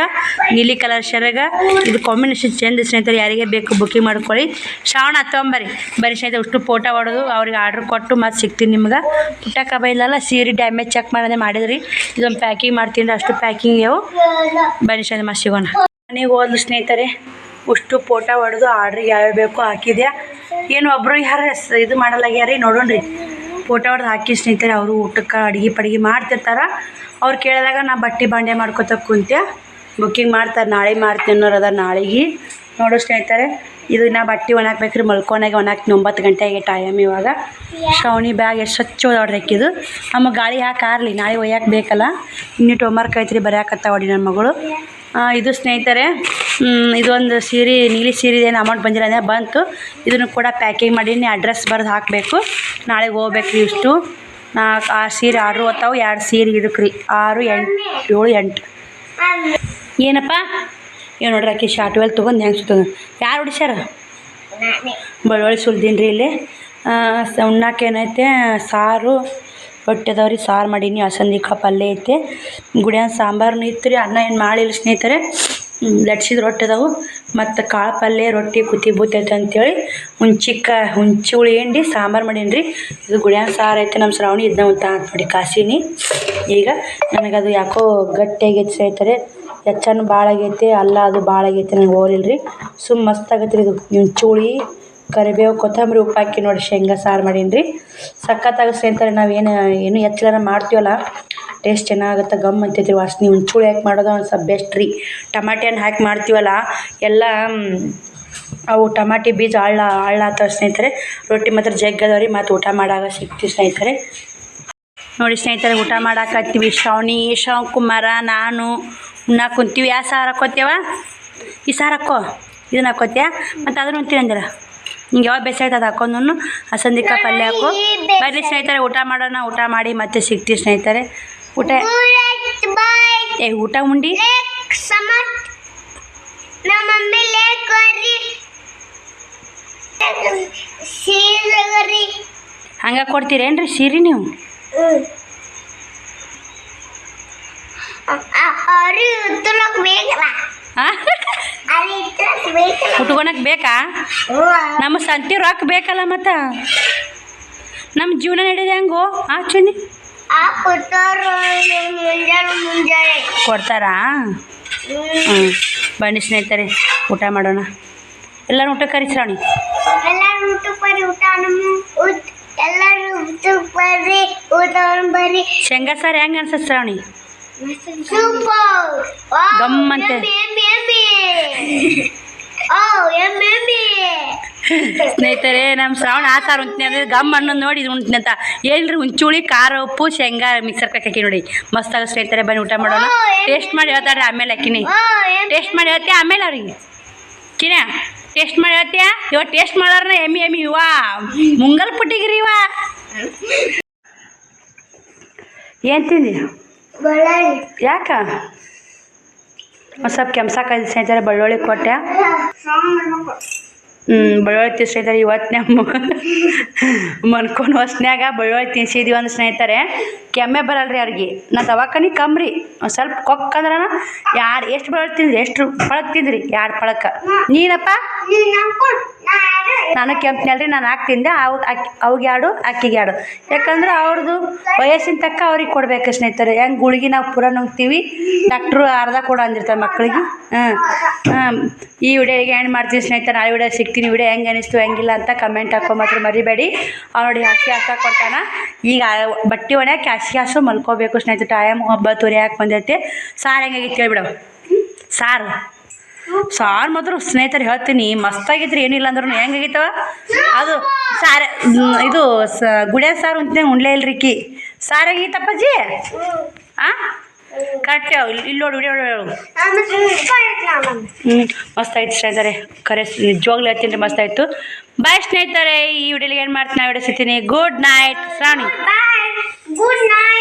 ನೀಲಿ ಕಲರ್ ಶರ್ಗ. ಇದು ಕಾಂಬಿನೇಷನ್ ಚೇಂಜ್ ಸ್ನೇಹಿತರೆ. ಯಾರಿಗೆ ಬೇಕು ಬುಕ್ಕಿಂಗ್ ಮಾಡ್ಕೊಳ್ಳಿ. ಶ್ರಾವಣ ತೊಗೊಂಬರಿ ಬರೀ ಸ್ನೇಹಿತರೆ. ಅಷ್ಟು ಫೋಟೋ ಹೊಡೆದು ಅವ್ರಿಗೆ ಆರ್ಡ್ರ್ ಕೊಟ್ಟು ಮತ್ತೆ ಸಿಗ್ತೀನಿ ನಿಮ್ಗೆ. ಪುಟ್ಟಕ್ಕ ಬೈಲಲ್ಲ ಸೀರೆ ಡ್ಯಾಮೇಜ್ ಚೆಕ್ ಮಾಡೋದೇ ಮಾಡಿದ್ರಿ. ಇದೊಂದು ಪ್ಯಾಕಿಂಗ್ ಮಾಡ್ತೀನಿ. ಅಷ್ಟು ಪ್ಯಾಕಿಂಗ್ ಯಾವ ಬನ್ನಿ ಸ್ನೇಹಿತರೆ ಮತ್ತೆ ಸಿಗೋಣ. ಮನೆಗೆ ಹೋದ್ಲು ಸ್ನೇಹಿತರೆ. ಅಷ್ಟು ಫೋಟೋ ಹೊಡೆದು ಆರ್ಡ್ರಿಗೆ ಯಾವ್ಯಾವ ಬೇಕು ಹಾಕಿದೆ. ಏನು ಒಬ್ಬರು ಯಾರು ಇದು ಮಾಡಲ್ಲಾಗ್ಯಾರಿ ನೋಡೋಣ್ರಿ. ಫೋಟೋ ಹೊಡೆದು ಹಾಕಿ ಸ್ನೇಹಿತರೆ. ಅವರು ಊಟಕ್ಕೆ ಅಡುಗೆ ಮಾಡ್ತಿರ್ತಾರೆ. ಅವ್ರು ಕೇಳಿದಾಗ ನಾ ಬಟ್ಟೆ ಬಾಂಡೆ ಮಾಡ್ಕೊತ ಕುಂತೆ. ಬುಕ್ಕಿಂಗ್ ಮಾಡ್ತಾರೆ. ನಾಳೆ ಮಾಡ್ತೀನಿ ಅನ್ನೋರು ಅದ. ನಾಳೆಗೆ ನೋಡು ಸ್ನೇಹಿತರೆ. ಇದು ನಾ ಬಟ್ಟೆ ಒಣಾಕ್ಬೇಕ್ರಿ. ಮಲ್ಕೊನಾಗ 9 ಗಂಟೆಗೆ ಟೈಮ್. ಇವಾಗ ಶ್ರಾವಣಿ ಬ್ಯಾಗ್ ಎಷ್ಟು ಸ್ವಚ್ಛ ಹೊಡ್ರಿ ಹಾಕಿದ್ದು. ನಮಗೆ ಗಾಳಿ ಹಾಕಾರ್ಲಿ ನಾಳೆ ಒಯ್ಯಕ್ಕೆ ಬೇಕಲ್ಲ. ಇನ್ನಿಟ್ಟು ಹೋಮ್ವರ್ಕ್ ಐತ್ರಿ ಬರೆಯಾಕತ್ತಾವಡಿ ನನ್ನ ಮಗಳು. ಇದು ಸ್ನೇಹಿತರೆ ಇದೊಂದು ಸೀರೆ ನೀಲಿ ಸೀರೆ ಏನು ಅಮೌಂಟ್ ಬಂದಿಲ್ಲ ಅಂದರೆ ಬಂತು. ಇದನ್ನು ಕೂಡ ಪ್ಯಾಕಿಂಗ್ ಮಾಡೀನಿ. ಅಡ್ರೆಸ್ ಬರೆದು ಹಾಕಬೇಕು. ನಾಳೆಗೆ ಹೋಗ್ಬೇಕ್ರಿ. ಇಷ್ಟು 6 ಸೀರೆ ಆರ್ಡ್ರ್ ಓದ್ತಾವೆ. 2 ಸೀರೆ ಇದಕ್ಕೆ ರೀ 6, 8, 7, 8. ಏನಪ್ಪ ಏನು ನೋಡ್ರಿ. ಆಕಿ ಶಾರ್ಟ್ ವೆಲ್ ತೊಗೊಂಡು ಹೆಂಗೆ ಸುತ್ತೋದು. ಯಾರು ಹೊಡಿಸ್ಯಾರ? ಬೆಳ್ಳುಳ್ಳಿ ಸುಲ್ದೀನಿ ರೀ ಇಲ್ಲಿ. ಉಣ್ಣಾಕೆ ಏನೈತೆ ಸಾರು ರೊಟ್ಟಿ ಅದಾವ್ರಿ. ಸಾರು ಮಾಡೀನಿ. ಅಲಸಂದಿಕಾಯಿ ಪಲ್ಯ ಐತೆ. ಗುಡಿಯನ್ ಸಾಂಬಾರು ಇತ್ತು ರೀ. ಅನ್ನ ಏನು ಮಾಡಿಲ್ಲ ಸ್ನೇಹಿತರೆ. ಲಟ್ಸಿದ ರೊಟ್ಟಿ ಅದಾವು ಮತ್ತು ಕಾಳು ಪಲ್ಯ ರೊಟ್ಟಿ ಕುತ್ತಿ ಬೂತೈತೆ ಅಂಥೇಳಿ ಹುಂಚಿ ಹುಳಿ ಹಿಂಡಿ ಸಾಂಬಾರು ಮಾಡೀನಿ ರೀ. ಇದು ಗುಡಿಯನ್ ಸಾರು ಐತೆ. ನಮ್ಮ ಶ್ರಾವಣಿ ಇದನ್ನ ಅಂತ ನೋಡಿ ಕಾಸೀನಿ. ಈಗ ನನಗದು ಯಾಕೋ ಗಟ್ಟಿಯಾಗೈತೆ ಸ್ನೇಹಿತರೆ. ಹೆಚ್ಚನು ಭಾಳ ಆಗೈತೆ. ಅಲ್ಲ ಅದು ಭಾಳ ಆಗೈತೆ. ನನಗೆ ಹೋಲಿಲ್ಲ ರೀ. ಮಸ್ತ್ ಆಗತ್ತೆ ರೀ ಇದು. ಹುಂಚಿ ಹುಳಿ ಕರಿಬೇವು ಕೊತ್ತಂಬರಿ ಉಪ್ಪು ಹಾಕಿ ನೋಡಿ ಶೇಂಗಾ ಸಾರು ಮಾಡೀನಿ ರೀ. ಸಖತ್ತಾಗ ಸ್ನೇಹಿತರೆ. ಏನು ಹೆಚ್ಚಿನ ಮಾಡ್ತೀವಲ್ಲ ಟೇಸ್ಟ್ ಚೆನ್ನಾಗುತ್ತೆ. ಗಮ್ ಅಂತೈತಿ ವಾಸನೆ. ಹುಂಚುಳಿ ಹಾಕಿ ಮಾಡೋದು ಒಂದು ಸ್ವಲ್ಪ ಬೆಸ್ಟ್ ರೀ. ಟಮಾಟಿ ಹಣ್ಣು ಹಾಕಿ ಮಾಡ್ತೀವಲ್ಲ ಎಲ್ಲ ಅವು ಟಮಾಟಿ ಬೀಜ ಹಳ್ಳ ಆಗ್ತಾವೆ ಸ್ನೇಹಿತರೆ. ರೊಟ್ಟಿ ಮಾತ್ರ ಜಗ್ಗದವ ರೀ. ಮತ್ತು ಊಟ ಮಾಡಾಗ ಸಿಗ್ತೀವಿ ಸ್ನೇಹಿತರೆ. ನೋಡಿ ಸ್ನೇಹಿತರೆ ಊಟ ಮಾಡಾಕತ್ತೀವಿ. ಶ್ರಾವಣಿ ಕುಮಾರ ನಾನು ಉಣ್ಣಾಕ ಕುಂತೀವಿ. ಯಾವ ಸಾರು ಹಾಕ್ಕೋತೇವ? ಈ ಸಾರು ಹಾಕೋ. ಇದನ್ನ ಹಾಕ್ಕೋತ್ಯಾ ಮತ್ತು ಅದನ್ನು ಉಣ್ತೀನಿ ಅಂದಿರ. ಹಿಂಗೆ ಯಾವ ಬೇಸಾಯ್ತು ಅದು ಹಾಕೊಂಡು ಅಲಸಂದಿಕಾಯಿ ಪಲ್ಯ ಹಾಕು. ಬನ್ನಿ ಸ್ನೇಹಿತರೆ ಊಟ ಮಾಡೋಣ. ಊಟ ಮಾಡಿ ಮತ್ತೆ ಸಿಗ್ತೀವಿ ಸ್ನೇಹಿತರೆ. ಊಟ ಊಟ ಉಂಡಿ ಹಂಗೆ ಕೊಡ್ತೀರೇನ್ರಿ ಸೀರೆ ನೀವು? ಉಟ್ಕೊಳಕ್ ಬೇಕಾ? ನಮ್ಮ ಸಂತಿ ರೊಕ್ಕ ಬೇಕಲ್ಲ ಮತ್ತು ನಮ್ಮ ಜೀವನ ನಡೆಯೋದು ಹೆಂಗೋ ಆ ಚಿನ್ನಿ ಕೊಡ್ತಾರಾ? ಹ್ಞೂ ಬನ್ನಿ ಸ್ನೇಹಿತರೆ ಊಟ ಮಾಡೋಣ. ಎಲ್ಲರೂ ಊಟ ಕರಿ ಶ್ರಾವಣಿ. ಶೇಂಗಾ ಸಾರು ಹೆಂಗೆ ಅನ್ಸತ್ ಶ್ರಾವಣಿ? ಗಮ್ಮಂತ ಸ್ನೇಹಿತರೆ ನಮ್ಮ ಶ್ರಾವಣ ಆ ಸಾರು ಉಂಟ್ನಿ ಅಂದರೆ ಗಮ್ ಅನ್ನೋದು ನೋಡಿ ಇದು ಉಂಟ್ನಿ ಅಂತ ಹೇಳ್ರಿ. ಹುಂಚುಳಿ ಖಾರ ಉಪ್ಪು ಶೇಂಗಾ ಮಿಕ್ಸರ್ ಹಾಕಿ ನೋಡಿ ಮಸ್ತ್ ಆಗ ಸ್ನೇಹಿತರೆ. ಬನ್ನಿ ಊಟ ಮಾಡೋಣ. ಟೇಸ್ಟ್ ಮಾಡಿ ಹೇಳ್ತಾಡ್ರಿ ಆಮೇಲೆ ಹಾಕಿನಿ. ಟೇಸ್ಟ್ ಮಾಡಿ ಹೇಳ್ತೀಯ ಆಮೇಲೆ ಅವ್ರಿಗೆ ಕಿನ ಟೇಸ್ಟ್ ಮಾಡಿ ಹೇಳ್ತೀಯ. ಇವಾಗ ಟೇಸ್ಟ್ ಮಾಡೋರ್ನ ಎಮ್ಮಿ ಇವ ಮುಂಗಲ್ ಪುಟ್ಟಿಗಿರಿ ಇವ ಏನು ತಿಂದಿ? ಯಾಕ ಒಂದು ಸ್ವಲ್ಪ ಕೆಮ್ಸಾಕಾಯ್ತು ಸ್ನೇಹಿತರೆ. ಬೆಳ್ಳುಳ್ಳಿ ಕೊಟ್ಟೆ. ಬೆಳ್ಳುಳ್ಳಿ ತಿನ್ಸಿದ್ದಾರೆ ಇವತ್ತು ನಮ್ಮ ಮನ್ಕೊಂಡು ಹೊಸ್ನ್ಯಾಗ ಬೆಳ್ಳುಳ್ಳಿ ತಿನ್ಸಿದೀವಿ ಒಂದು ಸ್ನೇಹಿತರೆ. ಕೆಮ್ಮೆ ಬರಲ್ರಿ ಅವ್ರಿಗೆ. ನಾ ದವಾಖಾನೆ ಕಮ್ರಿ ಒಂದು ಸ್ವಲ್ಪ ಕೊಕ್ಕಂದ್ರೆ ಯಾರು ಎಷ್ಟು ಬೆಳ್ಳುಳ್ಳಿ ತಿಂದ್ರಿ? ಎಷ್ಟು ಪಳಕ್ ತಿಂದ್ರಿ? 2 ಪಳಕ್ಕೆ. ನೀನಪ್ಪ? ನಾನು ಕೆಂಪ್ನಲ್ರಿ ನಾನು ಹಾಕ್ತಿಂದೆ. ಅವ್ಗೆ 2 ಅಕ್ಕಿಗೆ 2. ಯಾಕಂದ್ರೆ ಅವ್ರದ್ದು ವಯಸ್ಸಿನ ತಕ್ಕ ಅವ್ರಿಗೆ ಕೊಡ್ಬೇಕು ಸ್ನೇಹಿತರೆ. ಹೆಂಗೆ ಗುಳಿಗೆ ನಾವು ಪೂರ ನುಂಗ್ತೀವಿ, ಡಾಕ್ಟ್ರು ಅರ್ಧ ಕೊಡು ಅಂದಿರ್ತಾರೆ ಮಕ್ಕಳಿಗೆ. ಈ ವಿಡಿಯೋಗೆ ಏನು ಮಾಡ್ತೀವಿ ಸ್ನೇಹಿತರೆ. ನಾಳೆ ವಿಡಿಯೋ ಸಿಗ್ತೀನಿ. ವಿಡಿಯೋ ಹೆಂಗೆ ಅನಿಸ್ತು ಹೆಂಗಿಲ್ಲ ಅಂತ ಕಮೆಂಟ್ ಹಾಕೊಂಬತ್ರ ಮರಿಬೇಡಿ. ಅವ್ರು ನೋಡಿ ಹಸಿ ಹಾಕೊಟ್ಟಾನ. ಈಗ ಬಟ್ಟೆ ಒಣಕ್ಕೆ ಹಸಿ ಹಾಸು ಮಲ್ಕೋಬೇಕು ಸ್ನೇಹಿತರೆ. ಟೈಮ್ 9:30 ಯಾಕೆ ಬಂದೈತೆ. ಸಾರು ಹೆಂಗಾಗಿತ್ತು ಹೇಳ್ಬಿಡವ. ಸಾರು ಮಾತ್ರ ಸ್ನೇಹಿತರೆ ಹೇಳ್ತೀನಿ ಮಸ್ತಾಗಿದ್ರಿ. ಏನಿಲ್ಲ ಅಂದ್ರೂ ಹೆಂಗಾಗಿತ್ತವ ಅದು ಸಾರು. ಇದು ಗುಡಿಯ ಸಾರು ಅಂತ ಉಣ್ಲೇ ಇಲ್ರಿಕಿ. ಸಾರಾಗಿತ್ತಪ್ಪಜ್ಜಿ? ಹಾಂ ಕರೆಕ್ಟ್. ಇಲ್ಲಿ ನೋಡಿ ವಿಡಿಯೋ ಮಸ್ತಾಯ್ತು ಸ್ನೇಹಿತರೆ. ಖರೆ ನಿಜವಾಗ್ಲೂ ಹೇಳ್ತೀನಿ ರೀ ಮಸ್ತಾಯ್ತು. ಬಾಯ್ ಸ್ನೇಹಿತರೆ. ಈ ವಿಡಿಯೋಲಿ ಏನು ಮಾಡ್ತೀನಿ ವಿಡಿಯೋ ಸಿಗ್ತೀನಿ. Good night Shravani. Good night.